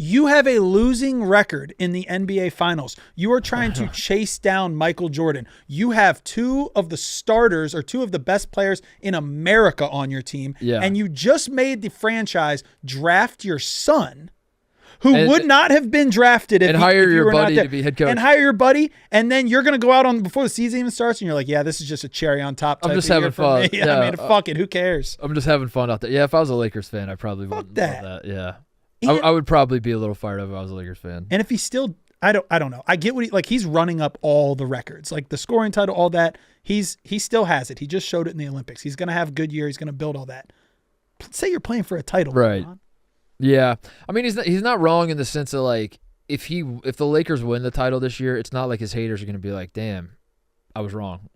You have a losing record in the NBA Finals. You are trying to chase down Michael Jordan. You have two of the starters or two of the best players in America on your team, and you just made the franchise draft your son, who would not have been drafted if
hire your
were
buddy
not
to be head coach.
And hire your buddy, and then you're going to go out on before the season even starts, and you're like, yeah, this is just a cherry on top.
I'm just having fun.
Yeah, I mean, fuck it. Who cares?
I'm just having fun out there. Yeah, if I was a Lakers fan, I probably would love that. Yeah. I would probably be a little fired up if I was a Lakers fan.
And if he's still, I don't know. I get what he's running up all the records, like the scoring title, all that. He still has it. He just showed it in the Olympics. He's going to have a good year. He's going to build all that. Say you're playing for a title,
right?
LeBron.
Yeah, I mean he's not wrong in the sense of like if the Lakers win the title this year, it's not like his haters are going to be like, damn, I was wrong.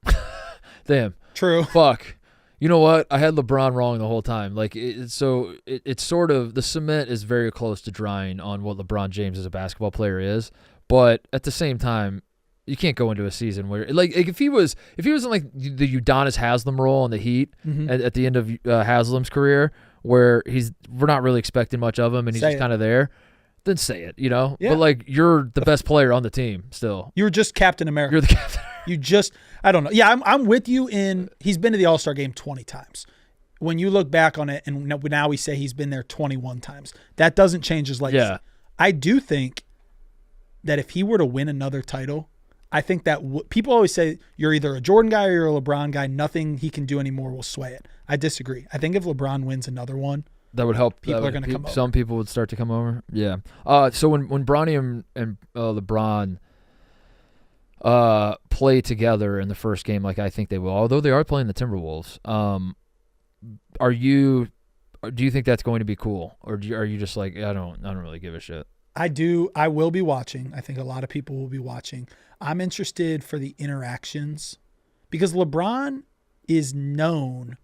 Damn.
True.
Fuck. You know what? I had LeBron wrong the whole time. Like, it's sort of, the cement is very close to drying on what LeBron James as a basketball player is. But at the same time, you can't go into a season where, like if he was in like the Udonis Haslem role on the Heat at the end of Haslem's career, where we're not really expecting much of him and he's just kind of there, then say it, you know? Yeah. But like, you're the best player on the team still.
You were just Captain America.
You're the captain.
You just, I don't know. Yeah, I'm with you he's been to the All-Star game 20 times. When you look back on it, and now we say he's been there 21 times, that doesn't change his legacy.
Yeah.
I do think that if he were to win another title, I think that people always say you're either a Jordan guy or you're a LeBron guy. Nothing he can do anymore will sway it. I disagree. I think if LeBron wins another one,
that would help.
People are going to come over.
Some people would start to come over. Yeah. So when Bronny and LeBron play together in the first game, like I think they will, although they are playing the Timberwolves, do you think that's going to be cool, or are you just like, I don't really give a shit?
I do. I will be watching. I think a lot of people will be watching. I'm interested for the interactions because LeBron is known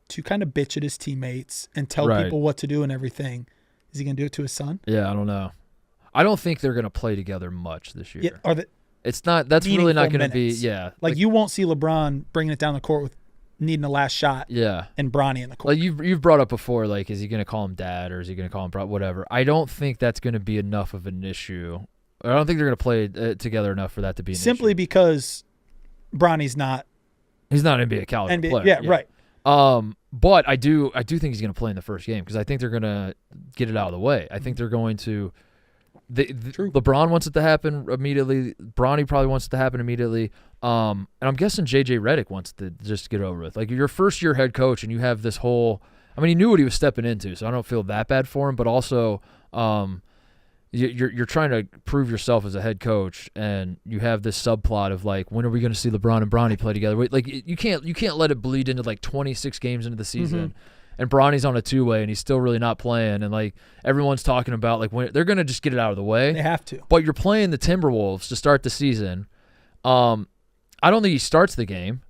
to kind of bitch at his teammates and tell people what to do and everything. Is he going to do it to his son?
Yeah, I don't know. I don't think they're going to play together much this year.
Yeah,
it's not. That's really not going to be. Yeah,
like you won't see LeBron bringing it down the court with needing a last shot.
Yeah,
and Bronny in the court.
Like you've brought up before. Like, is he going to call him dad or is he going to call him whatever? I don't think that's going to be enough of an issue. I don't think they're going to play together enough for that to be an
simply
issue.
Because Bronny's not.
He's not an NBA caliber player.
Yeah, right.
But I do think he's going to play in the first game because I think they're going to get it out of the way. I think they're going to. LeBron wants it to happen immediately. Bronny probably wants it to happen immediately. And I'm guessing JJ Redick wants to just get over with. Like, you're first year head coach and you have this whole. I mean, he knew what he was stepping into, so I don't feel that bad for him. But also, you're trying to prove yourself as a head coach, and you have this subplot of like, when are we going to see LeBron and Bronny play together? Like, you can't let it bleed into like 26 games into the season, and Bronny's on a two-way and he's still really not playing, and like everyone's talking about like when they're going to just get it out of the way.
They have to.
But you're playing the Timberwolves to start the season. I don't think he starts the game.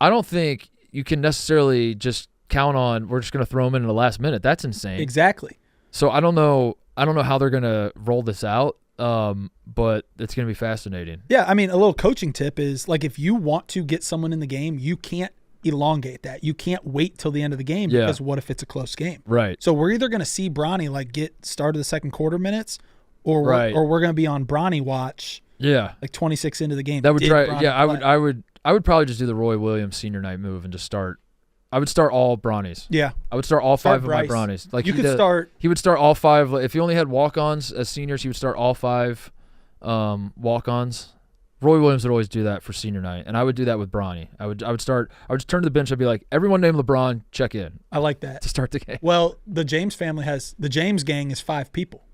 I don't think you can necessarily just count on we're just going to throw him in the last minute. That's insane.
Exactly.
So I don't know how they're going to roll this out, but it's going to be fascinating.
Yeah, I mean, a little coaching tip is, like, if you want to get someone in the game, you can't elongate that. You can't wait till the end of the game because what if it's a close game?
Right.
So we're either going to see Bronny, like, get started the second quarter minutes or we're going to be on Bronny watch.
Yeah.
Like 26 into the game.
That would I would probably just do the Roy Williams senior night move and just start. I would start all Bronnies.
Yeah.
I would start all five of my Bronnies. Like,
you could start.
He would start all five. If he only had walk-ons as seniors, he would start all five walk-ons. Roy Williams would always do that for senior night, and I would do that with Bronny. I would just turn to the bench. I'd be like, everyone named LeBron, check in.
I like that.
To start the game.
Well, the James gang is 5 people.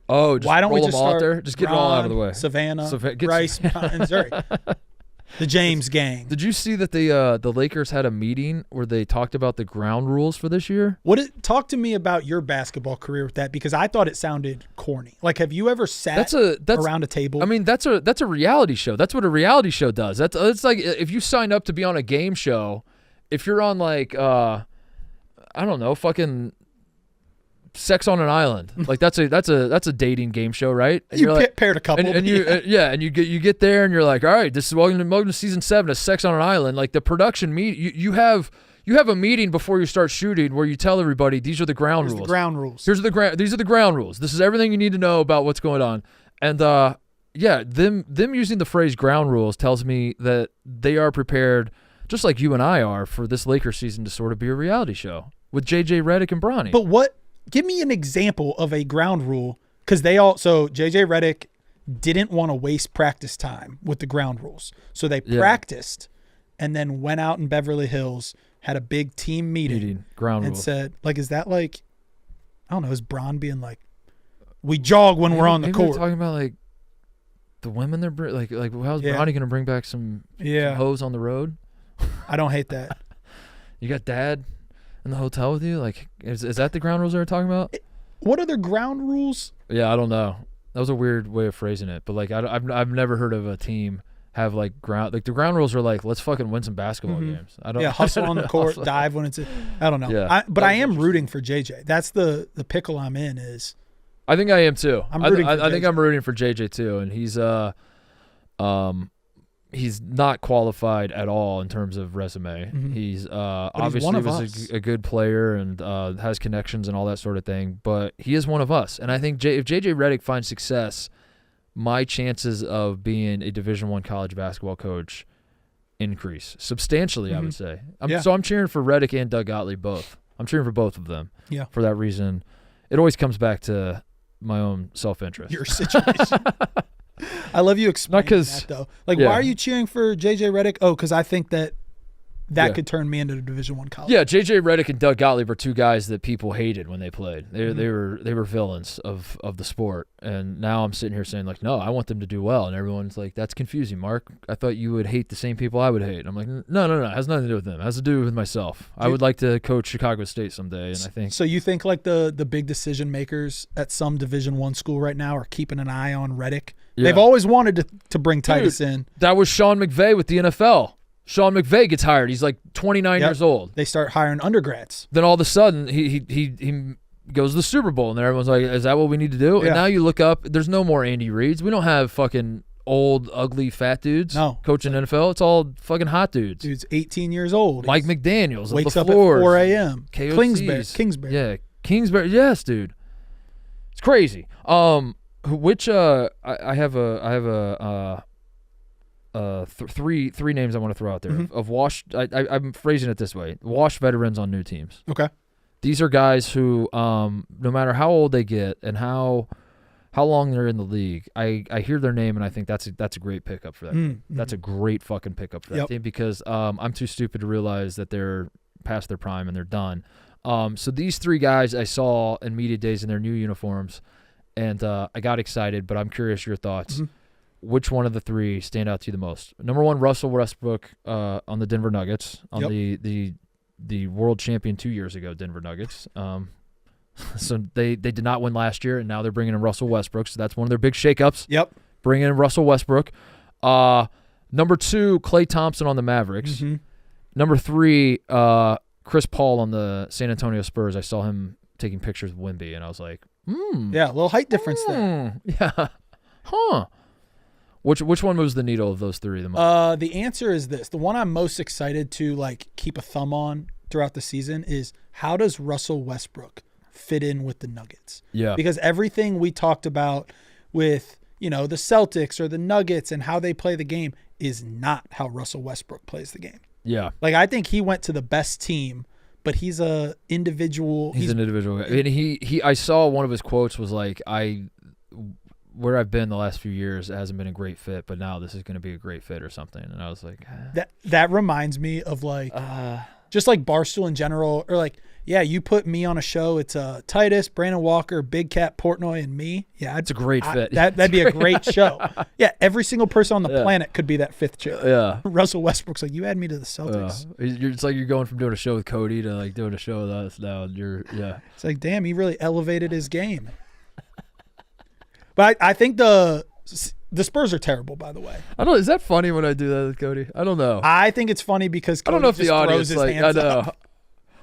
Oh, just
why don't we just
them all
start
there? Just get it all out of the way.
Savannah, Bryce, and Zuri. The James gang.
Did you see that the Lakers had a meeting where they talked about the ground rules for this year?
Talk to me about your basketball career with that, because I thought it sounded corny. Like, have you ever sat around a table?
I mean, that's a reality show. That's what a reality show does. It's like if you sign up to be on a game show, if you're on like I don't know, fucking Sex on an Island. Like that's a dating game show, right? And
you paired a couple,
and you and you get there and you're like, all right, this is welcome to season 7 of Sex on an Island. Like the production you have a meeting before you start shooting where you tell everybody these are the ground rules.
The ground rules.
These are the ground rules. This is everything you need to know about what's going on. And them using the phrase ground rules tells me that they are prepared, just like you and I are, for this Lakers season to sort of be a reality show with JJ Redick and Bronny.
But give me an example of a ground rule, because so JJ Redick didn't want to waste practice time with the ground rules. So they practiced and then went out in Beverly Hills, had a big team meeting
ground
and
rules.
said, like, is that like, I don't know, is Bron being like, we jog when we're on the court?
Talking about like the women they're like how's Bronny going to bring back some hoes on the road?
I don't hate that.
You got dad in the hotel with you? Like, is that the ground rules they were talking about?
What other ground rules?
Yeah, I don't know. That was a weird way of phrasing it, but like I've never heard of a team have like the ground rules are like, let's fucking win some basketball games. I don't
hustle on the court, dive when it's I don't know. Yeah, but I am rooting for JJ. That's the pickle I'm in. Is
I think I am too.
I
think I'm rooting for JJ too, and he's not qualified at all in terms of resume.
Mm-hmm.
He's obviously was a good player and has connections and all that sort of thing, but he is one of us. And I think if JJ Redick finds success, my chances of being a Division I college basketball coach increase substantially, I would say. So I'm cheering for Redick and Doug Gottlieb both. I'm cheering for both of them.
Yeah.
For that reason, it always comes back to my own self-interest.
Your situation. I love you explaining that, though. Like, why are you cheering for JJ Redick? Oh, because I think that could turn me into a Division I college.
Yeah, JJ Redick and Doug Gottlieb are two guys that people hated when they played. They were villains of the sport. And now I'm sitting here saying, like, no, I want them to do well. And everyone's like, that's confusing, Mark. I thought you would hate the same people I would hate. And I'm like, no. It has nothing to do with them. It has to do with myself. I would like to coach Chicago State someday. And I think
so. You think like the big decision makers at some Division I school right now are keeping an eye on Redick? Yeah. They've always wanted to bring Titus in. That
was Sean McVay with the NFL. Sean McVay gets hired. He's like 29 years old.
They start hiring undergrads.
Then all of a sudden, he goes to the Super Bowl, and then everyone's like, is that what we need to do? Yeah. And now you look up, there's no more Andy Reids. We don't have fucking old, ugly, fat dudes coaching NFL. It's all fucking hot dudes.
Dude's 18 years old.
Mike McDaniels.
Wakes up at 4 a.m.
KOCs.
Kingsbury.
Yeah, Kingsbury. Yes, dude. It's crazy. Which I have three names I want to throw out there of washed. I'm phrasing it this way: washed veterans on new teams.
Okay,
these are guys who, no matter how old they get and how long they're in the league, I hear their name and I think that's a great pickup for that team. That's a great fucking pickup for that team because I'm too stupid to realize that they're past their prime and they're done. So these three guys I saw in media days in their new uniforms. And I got excited, but I'm curious your thoughts. Which one of the three stand out to you the most? Number one, Russell Westbrook on the Denver Nuggets, on the world champion 2 years ago Denver Nuggets. So they did not win last year, and now they're bringing in Russell Westbrook. So that's one of their big shakeups.
Yep.
Bringing in Russell Westbrook. Number two, Klay Thompson on the Mavericks. Number three, Chris Paul on the San Antonio Spurs. I saw him taking pictures with Wemby, and I was like,
yeah, a little height difference there.
Yeah. Huh. Which one moves the needle of those three the most?
The answer is this. The one I'm most excited to like keep a thumb on throughout the season is how does Russell Westbrook fit in with the Nuggets?
Yeah.
Because everything we talked about with, the Celtics or the Nuggets and how they play the game is not how Russell Westbrook plays the game.
Yeah.
Like I think he went to the best team, but he's a individual.
He's an individual. And I saw one of his quotes was like, where I've been the last few years, it hasn't been a great fit, but now this is going to be a great fit or something. And I was like,
that reminds me of like just like Barstool in general, or like, yeah, you put me on a show. It's Titus, Brandon Walker, Big Cat Portnoy, and me. Yeah,
it's a great fit.
That'd be a great show. Yeah, every single person on the planet could be that fifth chair.
Yeah.
Russell Westbrook's like, you add me to the Celtics.
It's like you're going from doing a show with Cody to like doing a show with us now.
It's like, damn, he really elevated his game. But I think the Spurs are terrible, by the way.
I don't. Is that funny when I do that with Cody? I don't know.
I think it's funny because Cody
I don't know if
just
the audience
throws his hands up.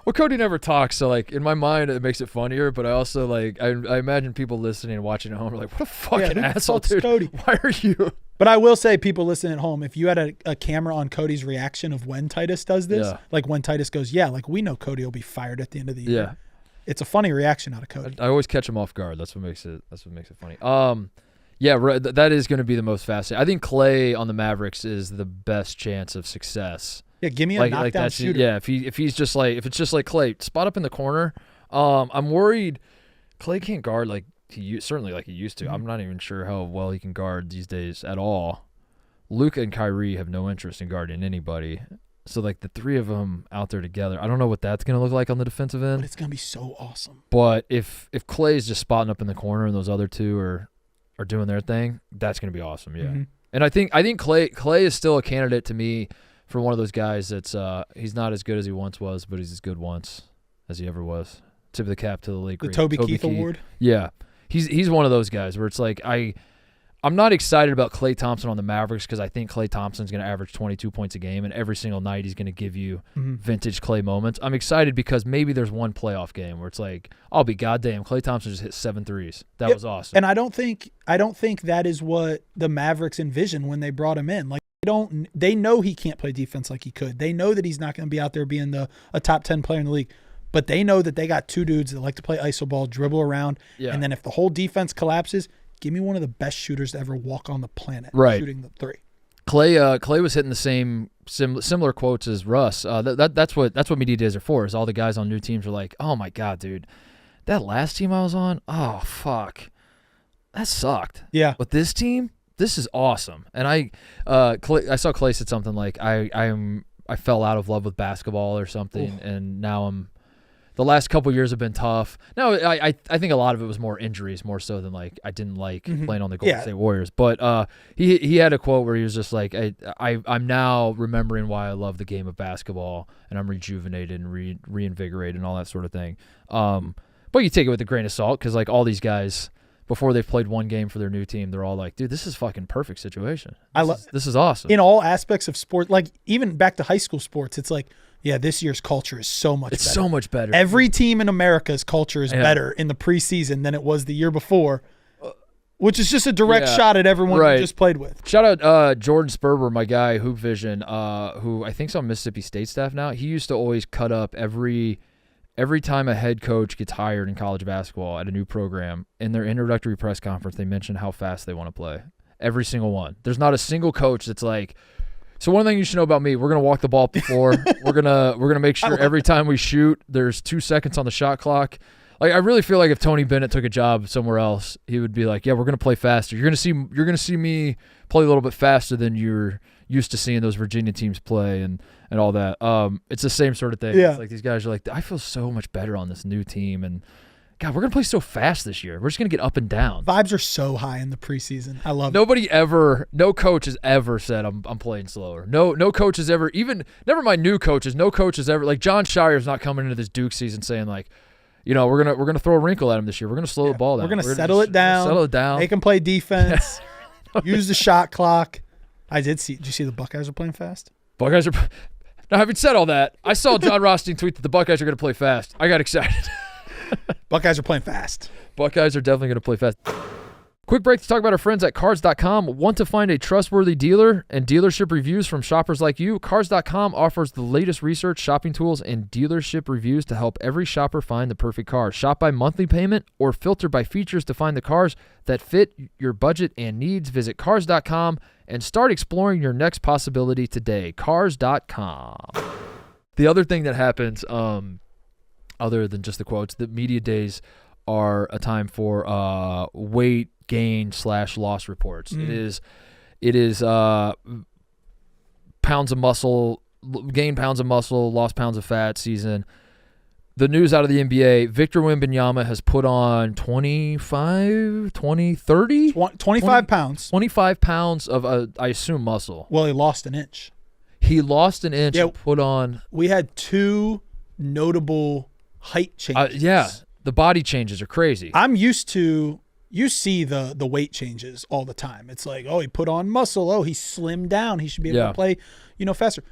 Well, Cody never talks, so like in my mind it makes it funnier. But I also like I imagine people listening and watching at home are like, "What a fucking asshole, dude!
Cody.
Why are you?"
But I will say, people listening at home, if you had a camera on Cody's reaction of when Titus does this, like when Titus goes, "Yeah, like we know Cody will be fired at the end of the year."
Yeah,
it's a funny reaction out of Cody.
I always catch him off guard. That's what makes it funny. Yeah, that is going to be the most fascinating. I think Clay on the Mavericks is the best chance of success.
Yeah, give me a knockdown shooter.
Yeah, if it's just like Clay, spot up in the corner. I'm worried Clay can't guard like he used to. I'm not even sure how well he can guard these days at all. Luka and Kyrie have no interest in guarding anybody. So like the three of them out there together, I don't know what that's going to look like on the defensive end.
But it's going to be so awesome.
But if Clay's just spotting up in the corner and those other two are doing their thing, that's going to be awesome. Yeah. Mm-hmm. And I think Clay is still a candidate to me for one of those guys that's he's not as good as he once was, but he's as good once as he ever was. Tip of the cap to the late great
Toby Keith Award.
Yeah. He's one of those guys where it's like I'm not excited about Klay Thompson on the Mavericks because I think Klay Thompson's going to average 22 points a game, and every single night he's going to give you vintage Klay moments. I'm excited because maybe there's one playoff game where it's like, I'll be goddamn, Klay Thompson just hit 7 threes. That was awesome.
And I don't think that is what the Mavericks envisioned when they brought him in. Like they know he can't play defense like he could. They know that he's not going to be out there being a top 10 player in the league. But they know that they got two dudes that like to play iso ball, dribble around, and then if the whole defense collapses, give me one of the best shooters to ever walk on the planet shooting the three.
Clay was hitting the same similar quotes as Russ. That's what media days are for. Is all the guys on new teams are like, oh my god, dude, that last team I was on, oh fuck, that sucked. Yeah, but this team, this is awesome. And I saw Clay said something like, I fell out of love with basketball or something, and now the last couple of years have been tough. No, I think a lot of it was more injuries, more so than like I didn't like playing on the Golden State Warriors. But he had a quote where he was just like, I'm now remembering why I love the game of basketball, and I'm rejuvenated and reinvigorated and all that sort of thing. But you take it with a grain of salt because like all these guys, before they've played one game for their new team, they're all like, dude, this is fucking perfect situation. This is awesome.
In all aspects of sport, like even back to high school sports, it's like, yeah, this year's culture is so much better.
It's so much better.
Every team in America's culture is better in the preseason than it was the year before, which is just a direct shot at everyone you just played with.
Shout out Jordan Sperber, my guy, Hoop Vision, who I think's on Mississippi State staff now. He used to always cut up every time a head coach gets hired in college basketball at a new program. In their introductory press conference, they mention how fast they want to play. Every single one. There's not a single coach that's like, so one thing you should know about me, we're gonna walk the ball up the floor. we're gonna make sure every time we shoot, there's 2 seconds on the shot clock. Like I really feel like if Tony Bennett took a job somewhere else, he would be like, yeah, we're gonna play faster. You're gonna see me play a little bit faster than you're used to seeing those Virginia teams play and all that. It's the same sort of thing.
Yeah.
It's like these guys are like, I feel so much better on this new team, and God, we're going to play so fast this year. We're just going to get up and down.
Vibes are so high in the preseason. I love
it. No coach has ever said I'm playing slower. No coach has ever, even, never mind new coaches, no coach has ever, like John Shire's not coming into this Duke season saying like, you know, we're going to throw a wrinkle at him this year. We're going to slow the ball down.
We're going to settle it down. Make him play defense. Use the shot clock. Did you see the Buckeyes are playing fast?
Now, having said all that, I saw John Rothstein tweet that the Buckeyes are going to play fast. I got excited.
Buckeyes are playing fast.
Buckeyes are definitely going to play fast. Quick break to talk about our friends at Cars.com. Want to find a trustworthy dealer and dealership reviews from shoppers like you? Cars.com offers the latest research, shopping tools, and dealership reviews to help every shopper find the perfect car. Shop by monthly payment or filter by features to find the cars that fit your budget and needs. Visit Cars.com and start exploring your next possibility today. Cars.com. The other thing that happens, other than just the quotes, the media days are a time for weight gain / loss reports. It is pounds of muscle gained pounds of muscle, lost pounds of fat season. The news out of the NBA, Victor Wembanyama has put on 25
pounds.
25 pounds of, I assume, muscle.
Well, he lost an inch.
He lost an inch and put on.
We had 2 notable height changes.
Yeah, the body changes are crazy.
I'm used to, you see the weight changes all the time. It's like, oh, he put on muscle. Oh, he slimmed down. He should be able to play, faster.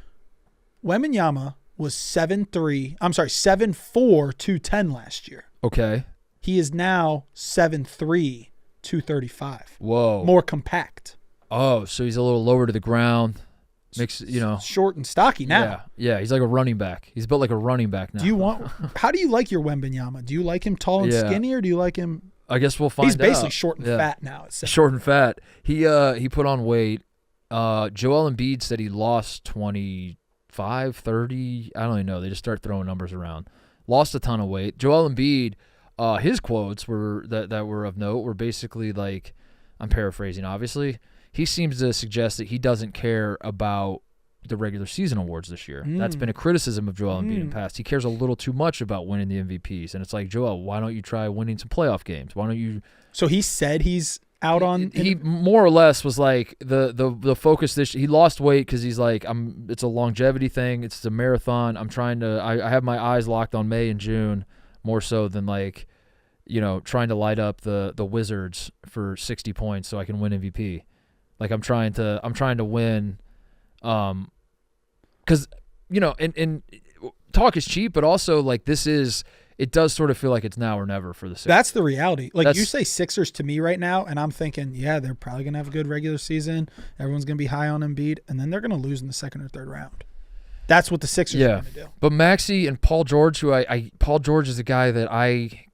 Wembanyama was 7'4", 210 last year.
Okay.
He is now 7'3", 235.
Whoa.
More compact.
Oh, so he's a little lower to the ground. Makes,
short and stocky now.
Yeah, he's like a running back. He's built like a running back now.
How do you like your Wembanyama? Do you like him tall and skinny, or do you like him?
I guess we'll find out.
He's basically short and fat now.
Short and fat. He put on weight. Joel Embiid said he lost 25, 30. I don't even know. They just start throwing numbers around. Lost a ton of weight. Joel Embiid, his quotes were that were of note were basically like, I'm paraphrasing, obviously. He seems to suggest that he doesn't care about the regular season awards this year. That's been a criticism of Joel Embiid in the past. He cares a little too much about winning the MVPs. And it's like, Joel, why don't you try winning some playoff games? Why don't you?
So he said he's out on.
He more or less was like the focus this. He lost weight because he's like, it's a longevity thing. It's a marathon. I'm trying to. I have my eyes locked on May and June more so than like, trying to light up the Wizards for 60 points so I can win MVP. Like I'm trying to win, because and talk is cheap, but also like it does sort of feel like it's now or never for the Sixers.
That's the reality. Like you say Sixers to me right now, and I'm thinking, yeah, they're probably gonna have a good regular season. Everyone's gonna be high on Embiid, and then they're gonna lose in the second or third round. That's what the Sixers are gonna do.
But Maxey and Paul George, Paul George is a guy that I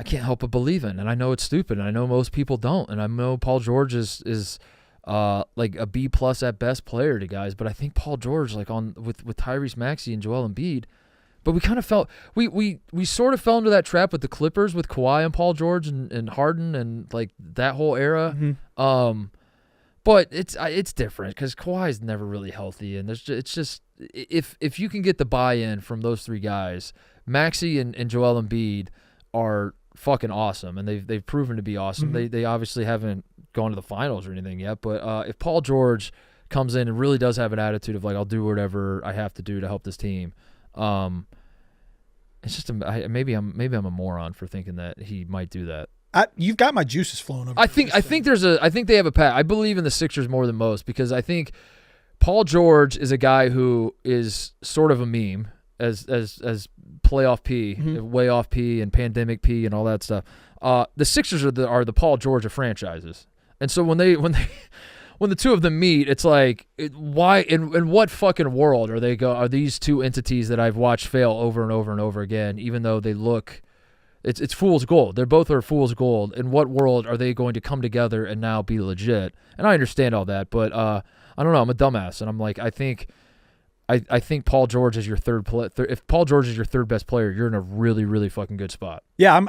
can't help but believe in, and I know it's stupid, and I know most people don't, and I know Paul George is like a B+ at best player to guys, but I think Paul George, like with Tyrese Maxey and Joel Embiid, but we kind of felt we sort of fell into that trap with the Clippers with Kawhi and Paul George and Harden and like that whole era. Mm-hmm. But it's different because Kawhi is never really healthy, and it's just if you can get the buy-in from those 3 guys, Maxey and Joel Embiid are fucking awesome, and they've proven to be awesome. Mm-hmm. They obviously haven't gone to the finals or anything yet, but if Paul George comes in and really does have an attitude of like, I'll do whatever I have to do to help this team, it's just maybe I'm a moron for thinking that he might do that.
You've got my juices flowing over.
I think they have a path. I believe in the Sixers more than most because I think Paul George is a guy who is sort of a meme as playoff P, way off P, and pandemic P, and all that stuff. The Sixers are the Paul George of franchises, and so when the two of them meet, it's like why in what fucking world are these two entities that I've watched fail over and over and over again, even though they look, it's fool's gold. They both are fool's gold. In what world are they going to come together and now be legit? And I understand all that, but I don't know. I'm a dumbass, and I'm like I think Paul George is your if Paul George is your third best player, you're in a really, really fucking good spot.
Yeah,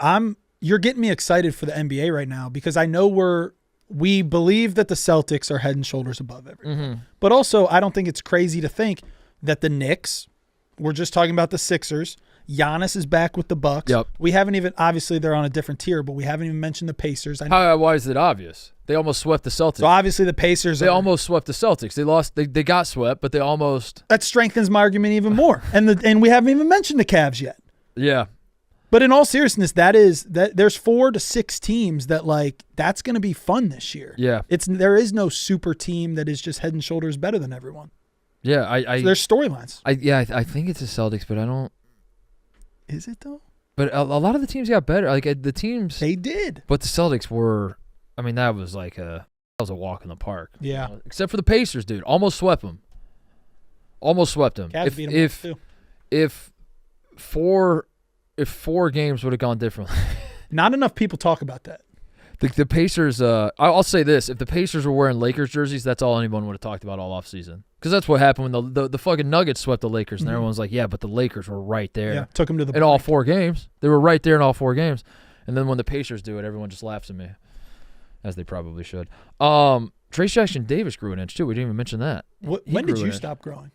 you're getting me excited for the NBA right now because I know we believe that the Celtics are head and shoulders above everyone. Mm-hmm. But also, I don't think it's crazy to think that the Knicks, we're just talking about the Sixers, Giannis is back with the Bucks. Yep. We haven't even, obviously they're on a different tier, but we haven't even mentioned the Pacers.
Why is it obvious? They almost swept the Celtics.
So obviously the Pacers
almost swept the Celtics. They lost. They got swept, but they almost.
That strengthens my argument even more. And we haven't even mentioned the Cavs yet.
Yeah.
But in all seriousness, there's 4 to 6 teams that's going to be fun this year.
Yeah.
There is no super team that is just head and shoulders better than everyone.
Yeah,
so there's storylines.
I think it's the Celtics, but I don't.
Is it though?
But a lot of the teams got better. Like the teams,
they did.
But the Celtics were. I mean, that was a walk in the park.
Yeah.
Except for the Pacers, dude, almost swept them.
Cavs beat them too.
If 4 games would have gone differently.
Not enough people talk about that.
The Pacers, I'll say this. If the Pacers were wearing Lakers jerseys, that's all anyone would have talked about all offseason. Because that's what happened when the fucking Nuggets swept the Lakers, and everyone's like, yeah, but the Lakers were right there.
Yeah, took them to the
in all 4 games. They were right there in all 4 games. And then when the Pacers do it, everyone just laughs at me, as they probably should. Trace Jackson Davis grew an inch too. We didn't even mention that.
When did you stop growing?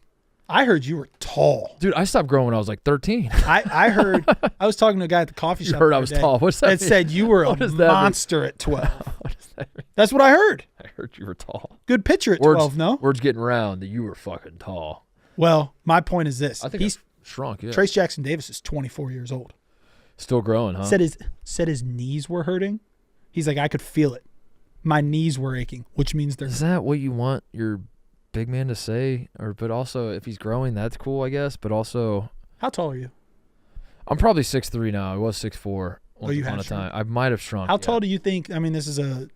I heard you were tall.
Dude, I stopped growing when I was like 13.
I heard, I was talking to a guy at the coffee shop.
You heard I was tall. What's that mean?
Said you were a monster at 12. What does that mean? That's what I heard.
I heard you were tall.
Good pitcher at 12, no?
Word's getting around that you were fucking tall.
Well, my point is this.
I think he's shrunk, yeah.
Trace Jackson Davis is 24 years old.
Still growing, huh?
Said his knees were hurting. He's like, I could feel it. My knees were aching, which means they're...
Is that what you want your big man to say? But also, if he's growing, that's cool, I guess. But also...
How tall are you?
I'm probably 6'3" now. I was 6'4" once upon a time. I might have shrunk.
How tall do you think... I mean, this is a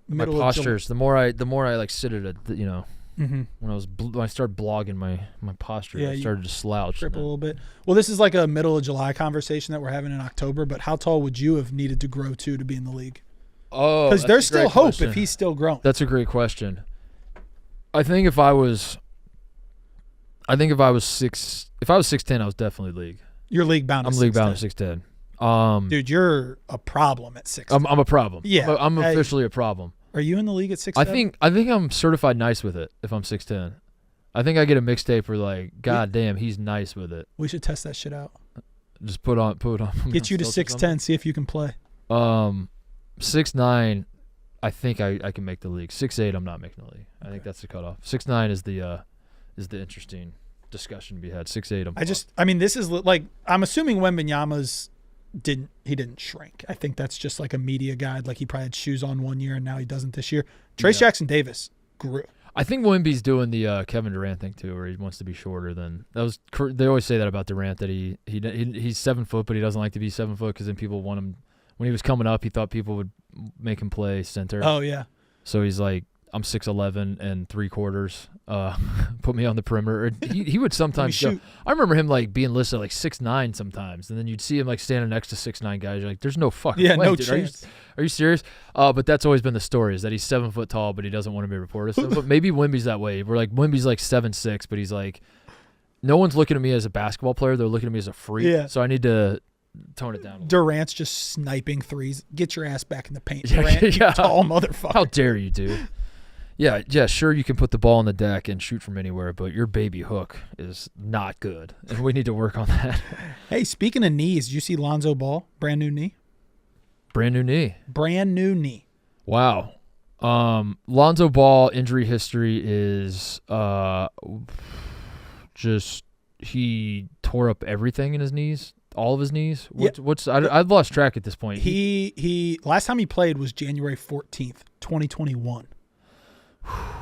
middle
my postures, the more I like sit at a, you know...
Mm-hmm.
When I started blogging my posture, I started to slouch.
Trip a little bit. Well, this is like a middle of July conversation that we're having in October, but how tall would you have needed to grow to be in the league?
Oh,
because there's still hope if he's still growing.
That's a great question. I think if I was 6'10", I was definitely league.
You're league bound.
I'm league bound at 6'10".
Dude, you're a problem at 6'10".
I'm a problem.
Yeah,
I'm officially a problem.
Are you in the league at 6'10"?
I think I'm certified nice with it if I'm 6'10". I think I get a mixtape for like, God damn, he's nice with it.
We should test that shit out.
Just put on.
Get you to 6'10", see if you can play.
6'9", I think I can make the league. 6'8", I'm not making the league. I think that's the cutoff. 6'9" is the interesting discussion to be had. 6'8",
I mean, this is like, I'm assuming Wembanyama's didn't shrink. I think that's just like a media guide. Like he probably had shoes on one year and now he doesn't this year. Trace Jackson Davis grew.
I think Wemby's doing the Kevin Durant thing too, where he wants to be shorter than that was. They always say that about Durant, that he's 7 foot, but he doesn't like to be 7 foot because then people want him. When he was coming up, he thought people would make him play center.
Oh yeah.
So he's like, I'm 6'11" and 3/4. Put me on the perimeter. He would sometimes go. I remember him like being listed like 6'9" sometimes, and then you'd see him like standing next to 6'9" guys. You're like, there's no fucking way,
no
dude.
chance.
Are you serious? But that's always been the story, is that he's 7 foot tall, but he doesn't want to be reported. So, but maybe Wemby's that way. We're like, Wemby's like 7'6", but he's like, no one's looking at me as a basketball player. They're looking at me as a freak.
Yeah.
So I need to tone it down.
Durant's just sniping threes. Get your ass back in the paint, Durant. You tall motherfucker.
How dare you, dude? Yeah, sure, you can put the ball on the deck and shoot from anywhere, but your baby hook is not good, and we need to work on that.
Hey, speaking of knees, did you see Lonzo Ball? Brand new knee?
Brand new knee. Wow. Lonzo Ball injury history is just he tore up everything in his knees, all of his knees. I've lost track at this point.
He last time he played was January 14th, 2021.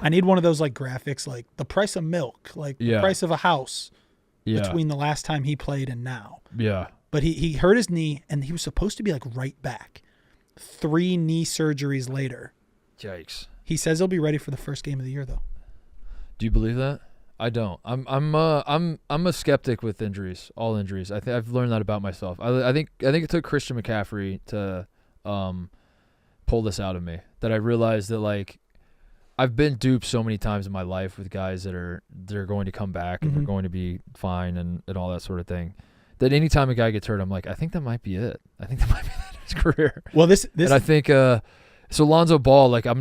I need one of those like graphics, like the price of milk, like the price of a house between the last time he played and now.
Yeah.
But he hurt his knee, and he was supposed to be like right back. 3 knee surgeries later.
Yikes.
He says he'll be ready for the first game of the year, though.
Do you believe that? I don't. I'm a skeptic with injuries, all injuries. I've learned that about myself. I think it took Christian McCaffrey to pull this out of me, that I realized that like I've been duped so many times in my life with guys they're going to come back and they're going to be fine and all that sort of thing, that anytime a guy gets hurt, I'm like, I think that might be it. I think that might be his career.
Well, this
and I think so Lonzo Ball, like I'm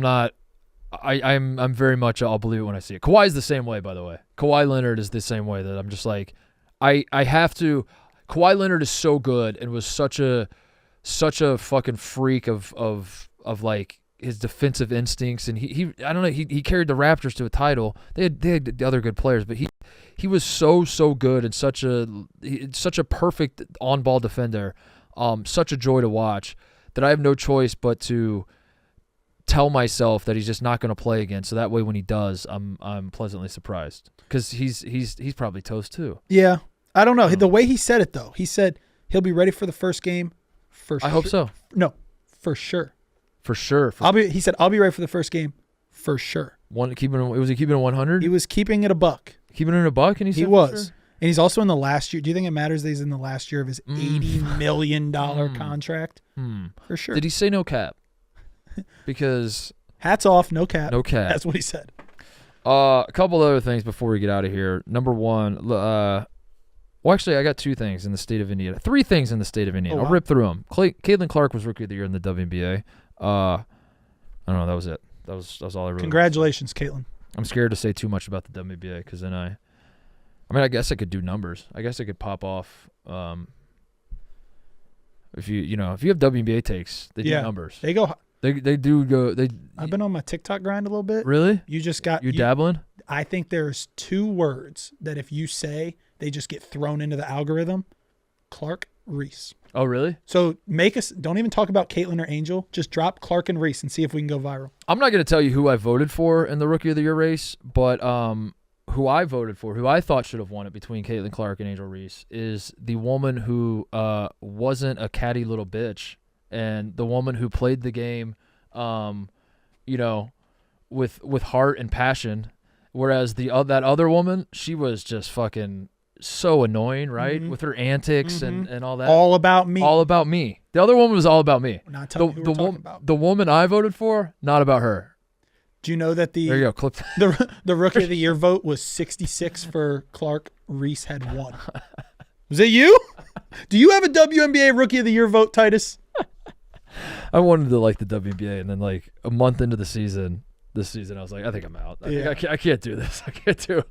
very much, I'll believe it when I see it. Kawhi's the same way, by the way. Kawhi Leonard is the same way, that I'm just like, I have to. Kawhi Leonard is so good and was such a fucking freak of like his defensive instincts, and he I don't know, he carried the Raptors to a title. They had the other good players, but he was so good and such a perfect on-ball defender, such a joy to watch, that I have no choice but to tell myself that he's just not going to play again, so that way when he does, I'm pleasantly surprised, because he's probably toast too.
Yeah, I don't know. The way he said it though, he said he'll be ready for the first game.
I hope so.
No, for sure.
For sure.
He said I'll be ready for the first game, for sure.
Was he keeping it 100?
He was keeping it a buck.
Keeping it in a buck, and he
was.
Sure?
And he's also in the last year. Do you think it matters that he's in the last year of his $80 million contract? For sure.
Did he say no cap? Because
hats off, no cap.
No cap.
That's what he said.
A couple other things before we get out of here. Number one, well, actually, I got 2 things in the state of Indiana. 3 things in the state of Indiana. I'll rip through them. Caitlin Clark was Rookie of the Year in the WNBA. I don't know. That was it. that was all I really.
Congratulations, Caitlin.
I'm scared to say too much about the WNBA because then I mean, I guess I could do numbers. I guess I could pop off. If you have WNBA takes, they do numbers.
They go.
They do go.
I've been on my TikTok grind a little bit.
Really?
You just got
you dabbling?
I think there's 2 words that if you say, they just get thrown into the algorithm. Clark Reese.
Oh, really?
So don't even talk about Caitlin or Angel. Just drop Clark and Reese and see if we can go viral.
I'm not going to tell you who I voted for in the Rookie of the Year race, but who I voted for, who I thought should have won it between Caitlin Clark and Angel Reese, is the woman who wasn't a catty little bitch, and the woman who played the game, with heart and passion. Whereas that other woman, she was just fucking so annoying, right? With her antics and all that.
All about me.
All about me. The other woman was all about me.
We're not telling who we're talking about.
The woman I voted for, not about her.
Do you know that
there you go, clip
the Rookie of the Year vote was 66 for Clark? Reese had 1. Was it you? Do you have a WNBA Rookie of the Year vote, Titus?
I wanted to like the WNBA, and then like a month into the season, I was like, I think I'm out. I can't do this. I can't do it.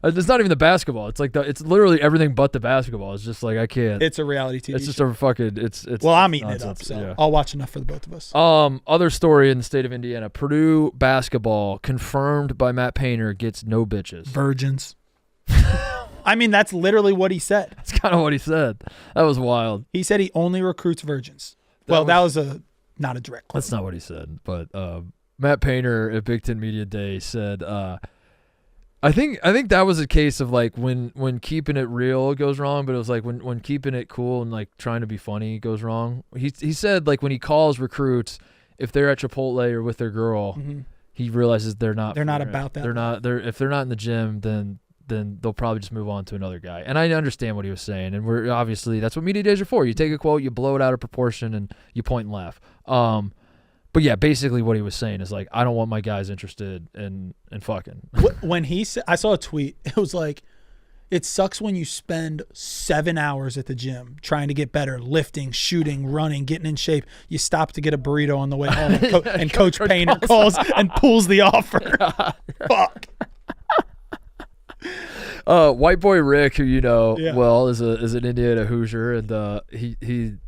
It's not even the basketball. It's like it's literally everything but the basketball. It's just like I can't.
It's a reality TV.
It's just
show.
a fucking. It's.
Well, I'm eating
nonsense.
it up, so
yeah.
I'll watch enough for the both of us.
Other story in the state of Indiana: Purdue basketball confirmed by Matt Painter gets no bitches.
Virgins. I mean, that's literally what he said.
That's kind of what he said. That was wild.
He said he only recruits virgins. That was not a direct quote.
That's not what he said, but Matt Painter at Big Ten Media Day said, I think that was a case of like when keeping it real goes wrong, but it was like when keeping it cool and like trying to be funny goes wrong. He said like when he calls recruits, if they're at Chipotle or with their girl, he realizes they're not
about that.
If they're not in the gym, then they'll probably just move on to another guy. And I understand what he was saying. And we're obviously, that's what media days are for. You take a quote, you blow it out of proportion, and you point and laugh. But yeah, basically what he was saying is like, I don't want my guys interested in fucking.
When he said, I saw a tweet. It was like, it sucks when you spend 7 hours at the gym trying to get better, lifting, shooting, running, getting in shape. You stop to get a burrito on the way home, and Coach Painter calls and pulls the offer. Fuck.
White boy Rick, who well, is an Indiana Hoosier, and he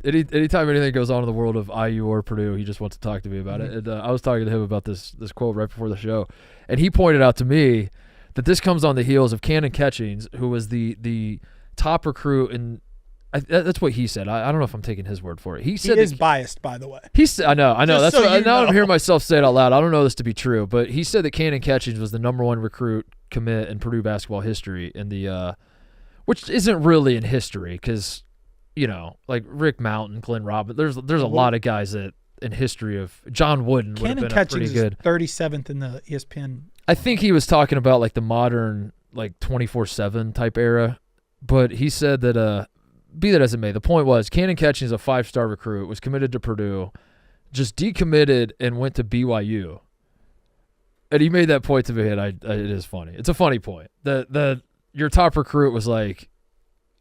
anytime anything goes on in the world of IU or Purdue, he just wants to talk to me about it. And I was talking to him about this quote right before the show, and he pointed out to me that this comes on the heels of Cannon Catchings, who was the top recruit, and that's what he said. I don't know if I'm taking his word for it. He said
he is biased, by the way.
He said, I know.
Just
That's
so
what, now
know.
I'm hearing myself say it out loud. I don't know this to be true, but he said that Cannon Catchings was the #1 recruit commit in Purdue basketball history in the which isn't really in history because like Rick Mountain, Glenn Robin, there's a lot of guys that in history of John Wooden would have been a pretty good
37th in the ESPN.
I think he was talking about like the modern like 24/7 type era, but he said that be that as it may, the point was Cannon Catchings is a 5-star recruit, was committed to Purdue, just decommitted and went to BYU. And he made that point to me, and it is funny. It's a funny point. That your top recruit was like,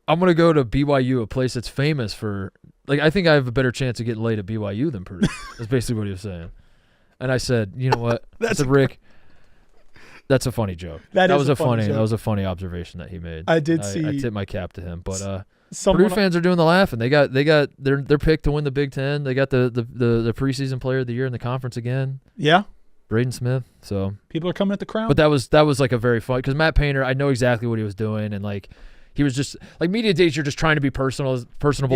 I'm going to go to BYU, a place that's famous for – like, I think I have a better chance of getting laid at BYU than Purdue. That's basically what he was saying. And I said, you know what? I said, Rick, that's a funny joke. That was a funny observation that he made.
I
tip my cap to him. But Purdue fans are doing the laughing. They got their pick to win the Big Ten. They got the preseason player of the year in the conference again.
Yeah.
Braden Smith. So
people are coming at the crown.
But that was like a very fun, because Matt Painter, I know exactly what he was doing, and like he was just like media days. You're just trying to be personable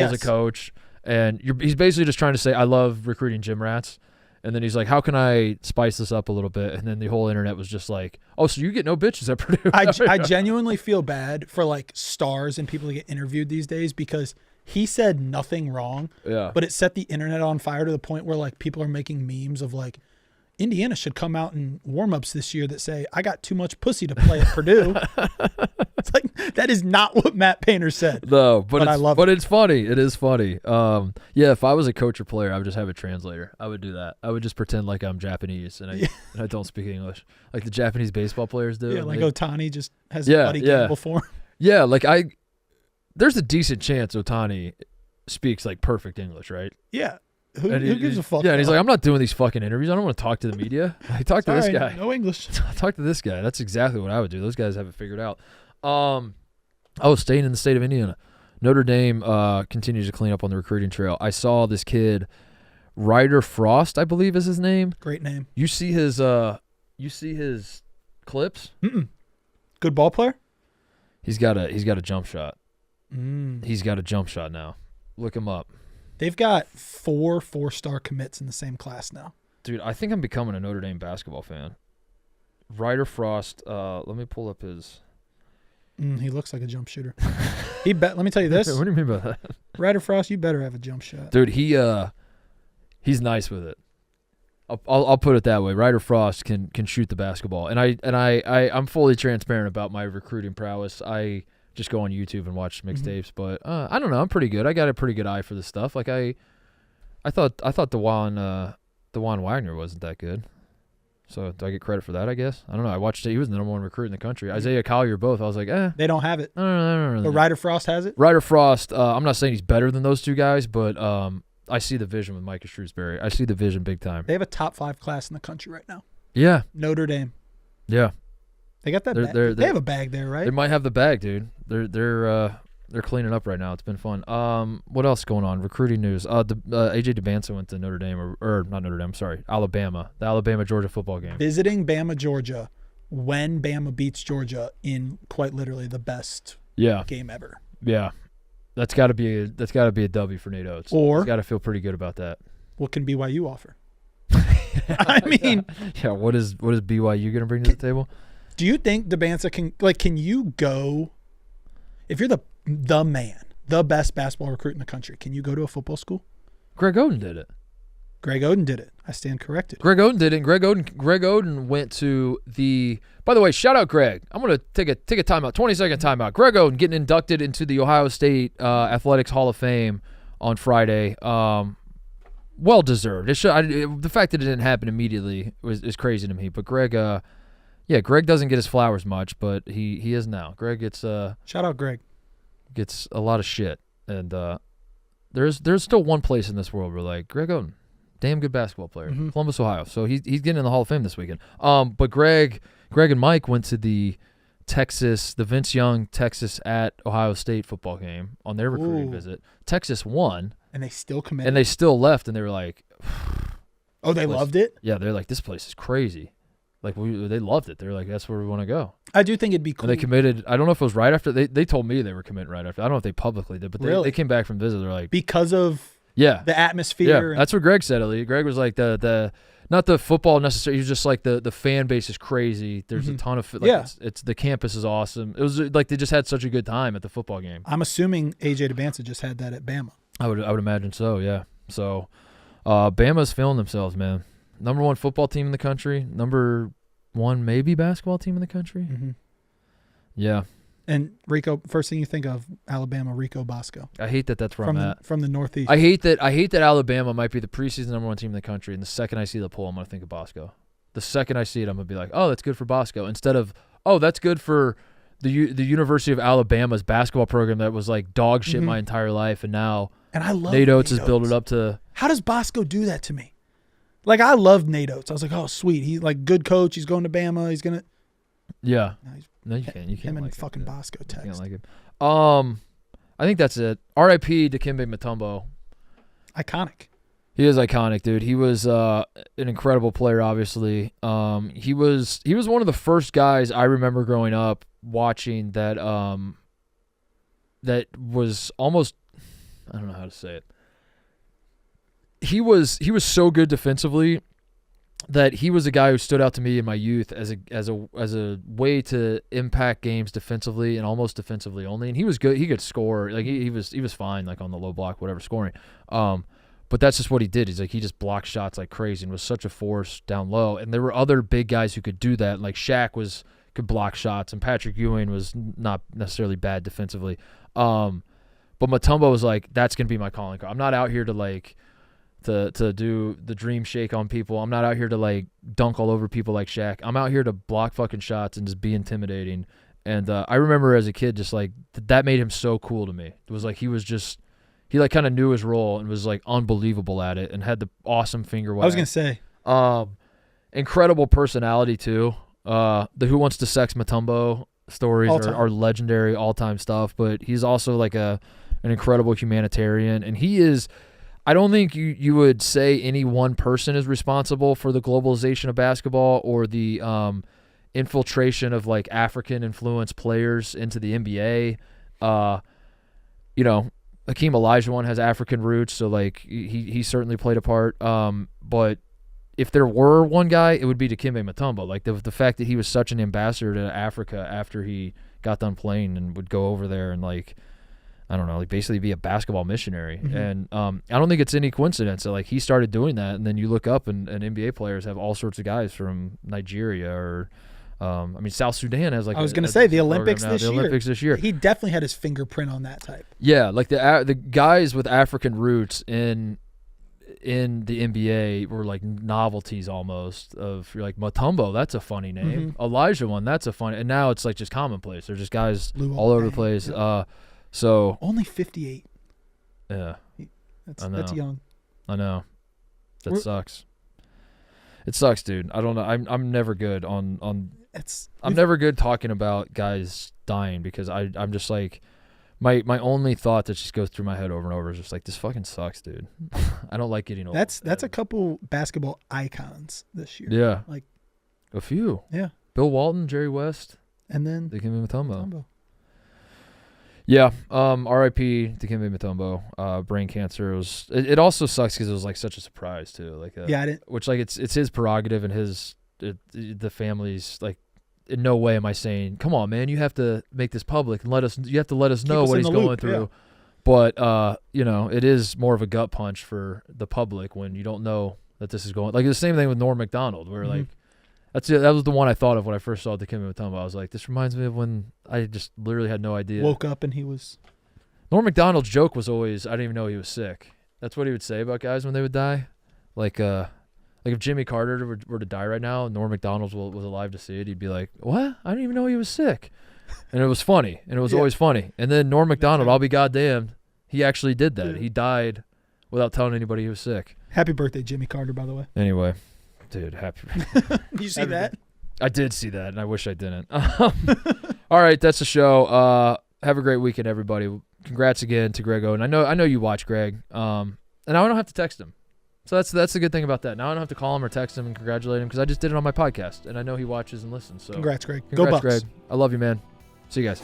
as a coach, and he's basically just trying to say I love recruiting gym rats, and then he's like, how can I spice this up a little bit? And then the whole internet was just like, oh, so you get no bitches at Purdue?
I genuinely feel bad for like stars and people that get interviewed these days because he said nothing wrong, but it set the internet on fire to the point where like people are making memes of like, Indiana should come out in warm-ups this year that say, I got too much pussy to play at Purdue. It's like, that is not what Matt Painter said.
No, but
I love
it.
But
it's funny. It is funny. Yeah, if I was a coach or player, I would just have a translator. I would do that. I would just pretend like I'm Japanese and I don't speak English. Like the Japanese baseball players do.
Yeah, like Ohtani just has a buddy gamble for him.
Yeah, like there's a decent chance Ohtani speaks like perfect English, right?
Yeah. Who gives a fuck?
Yeah, and he's like, I'm not doing these fucking interviews. I don't want to talk to the media. I talk to this guy.
No English.
Talk to this guy. That's exactly what I would do. Those guys have it figured out. Staying in the state of Indiana. Notre Dame continues to clean up on the recruiting trail. I saw this kid, Ryder Frost, I believe is his name.
Great name.
You see his clips?
Mm-mm. Good ball player?
He's got a jump shot.
Mm.
He's got a jump shot now. Look him up.
They've got 4 4-star commits in the same class now.
Dude, I think I'm becoming a Notre Dame basketball fan. Ryder Frost, let me pull up his.
He looks like a jump shooter. Let me tell you this.
What do you mean by that?
Ryder Frost, you better have a jump shot.
Dude, he's nice with it. I'll put it that way. Ryder Frost can shoot the basketball, and I'm fully transparent about my recruiting prowess. I just go on YouTube and watch mixtapes, but I don't know. I'm pretty good. I got a pretty good eye for this stuff. Like I thought DeJuan Wagner wasn't that good. So do I get credit for that? I guess I don't know. I watched it. He was the number 1 recruit in the country. Isaiah Collier, both. I was like,
they don't have it.
I don't know.
But Ryder Frost has it.
Ryder Frost. I'm not saying he's better than those two guys, but I see the vision with Micah Shrewsbury. I see the vision big time.
They have a top 5 class in the country right now.
Yeah.
Notre Dame.
Yeah.
They got that bag. They have a bag there, right?
They might have the bag, dude. They're cleaning up right now. It's been fun. What else going on? Recruiting news. AJ DeBanza went to Notre Dame, or not Notre Dame. Sorry, Alabama. The Alabama-Georgia football game.
Visiting Bama, Georgia, when Bama beats Georgia in quite literally the best game ever.
Yeah, that's got to be a W for Nate Oates.
Or
he's got to feel pretty good about that.
What can BYU offer? I mean,
yeah. What is BYU going to bring to the table?
Do you think DeBanza can you go, if you're the man, the best basketball recruit in the country, can you go to a football school?
Greg Oden did it.
Greg Oden did it. I stand corrected.
Greg Oden did it. Greg Oden went to the. By the way, shout out Greg. I'm gonna take a timeout, 20-second timeout. Greg Oden getting inducted into the Ohio State Athletics Hall of Fame on Friday. Well deserved. The fact that it didn't happen immediately is crazy to me. But Greg, Greg doesn't get his flowers much, but he is now. Greg gets
shout out Greg.
Gets a lot of shit, and there's still one place in this world where like Greg Oden, damn good basketball player, Columbus, Ohio. So he's getting in the Hall of Fame this weekend. But Greg and Mike went to the Vince Young Texas at Ohio State football game on their recruiting visit. Texas won,
and they still committed,
and they still left, and they were like,
"Oh, they loved it."
Yeah, they're like, "This place is crazy." Like they loved it. They're like, that's where we want to go.
I do think it'd be cool.
And they committed. I don't know if it was right after. They told me they were committing right after. I don't know if they publicly did, but they came back from visit. They're like,
because of the atmosphere.
Yeah, that's what Greg said. Greg was like the not the football necessarily. He was just like the fan base is crazy. There's a ton of it's the campus is awesome. It was like they just had such a good time at the football game.
I'm assuming AJ DeBanza just had that at Bama.
I would imagine so. Yeah. So, Bama's feeling themselves, man. Number 1 football team in the country. Number 1 maybe basketball team in the country.
Mm-hmm.
Yeah.
And Rico, first thing you think of, Alabama, Rico Bosco.
I hate that that's where I'm at.
From the Northeast.
I hate that Alabama might be the preseason number 1 team in the country, and the second I see the poll, I'm going to think of Bosco. The second I see it, I'm going to be like, oh, that's good for Bosco, instead of, oh, that's good for the University of Alabama's basketball program that was like dog shit my entire life, and now
I love
Nate Oates has built it up to.
How does Bosco do that to me? Like, I loved Nate Oates. I was like, oh, sweet. He's like good coach. He's going to Bama. He's going to.
Yeah. No, you can't. You can't.
Him and
like
fucking
it.
Bosco text.
You can't like him. I think that's it. R.I.P. Dikembe Mutombo.
Iconic.
He is iconic, dude. He was an incredible player, obviously. He was one of the first guys I remember growing up watching that that was almost, I don't know how to say it. He was so good defensively that he was a guy who stood out to me in my youth as a way to impact games defensively and almost defensively only. And he was good. He could score. Like he was fine, like on the low block, whatever, scoring. But that's just what he did. He just blocked shots like crazy and was such a force down low. And there were other big guys who could do that. Like Shaq could block shots, and Patrick Ewing was not necessarily bad defensively. But Mutombo was like, that's gonna be my calling card. I'm not out here to like to do the dream shake on people. I'm not out here to like dunk all over people like Shaq. I'm out here to block fucking shots and just be intimidating. And I remember as a kid, just like that made him so cool to me. It was like he was he like kind of knew his role and was like unbelievable at it and had the awesome finger whack.
I was gonna say,
incredible personality too. The Who Wants to Sex Mutombo stories are legendary, all-time stuff. But he's also like an incredible humanitarian, and he is. I don't think you would say any one person is responsible for the globalization of basketball or the infiltration of like African influenced players into the NBA. Hakeem Olajuwon has African roots, so like he certainly played a part. But if there were one guy, it would be Dikembe Mutombo. Like the fact that he was such an ambassador to Africa after he got done playing and would go over there and like, I don't know, like basically be a basketball missionary. Mm-hmm. And I don't think it's any coincidence that like he started doing that, and then you look up and NBA players have all sorts of guys from Nigeria or South Sudan has like.
I was going to say the Olympics this year.
The Olympics this year.
He definitely had his fingerprint on that type.
Yeah, like the guys with African roots in the NBA were like novelties almost. Of you're like Mutombo, that's a funny name. Mm-hmm. Olajuwon, that's a funny. And now it's like just commonplace. They're just guys all over the place. Yep. So
only 58.
Yeah,
that's young.
I know. That sucks. It sucks, dude. I don't know. I'm never good on. I'm never good talking about guys dying because I'm just like my only thought that just goes through my head over and over is just like, this fucking sucks, dude. I don't like getting old.
That's a couple basketball icons this year.
Yeah,
like
a few.
Yeah,
Bill Walton, Jerry West,
and then
Dikembe Mutombo. Yeah, R.I.P. Dikembe Mutombo. Brain cancer. It also sucks because it was like such a surprise too. Like
I didn't.
Which like it's his prerogative and the family's like. In no way am I saying, come on, man, you have to make this public and you have to let us know what he's going through. Yeah. But it is more of a gut punch for the public when you don't know that this is going. Like the same thing with Norm Macdonald, where like that was the one I thought of when I first saw Dikembe Mutombo. I was like, this reminds me of when I just literally had no idea.
Woke up and he was.
Norm Macdonald's joke was always, I didn't even know he was sick. That's what he would say about guys when they would die. Like if Jimmy Carter were to die right now, and Norm Macdonald was alive to see it, he'd be like, what? I didn't even know he was sick. And it was funny. And it was always funny. And then Norm Macdonald, I'll be goddamned, he actually did that. Yeah. He died without telling anybody he was sick.
Happy birthday, Jimmy Carter, by the way.
Anyway, dude, happy
You see that?
I did see that, and I wish I didn't. All right, that's the show. Have a great weekend, everybody. Congrats again to Greg Oden. I know you watch Greg, and now I don't have to text him. So that's the good thing about that. Now I don't have to call him or text him and congratulate him because I just did it on my podcast, and I know he watches and listens. So
congrats, Greg.
Congrats,
Go Bucks.
Greg. I love you, man. See you guys.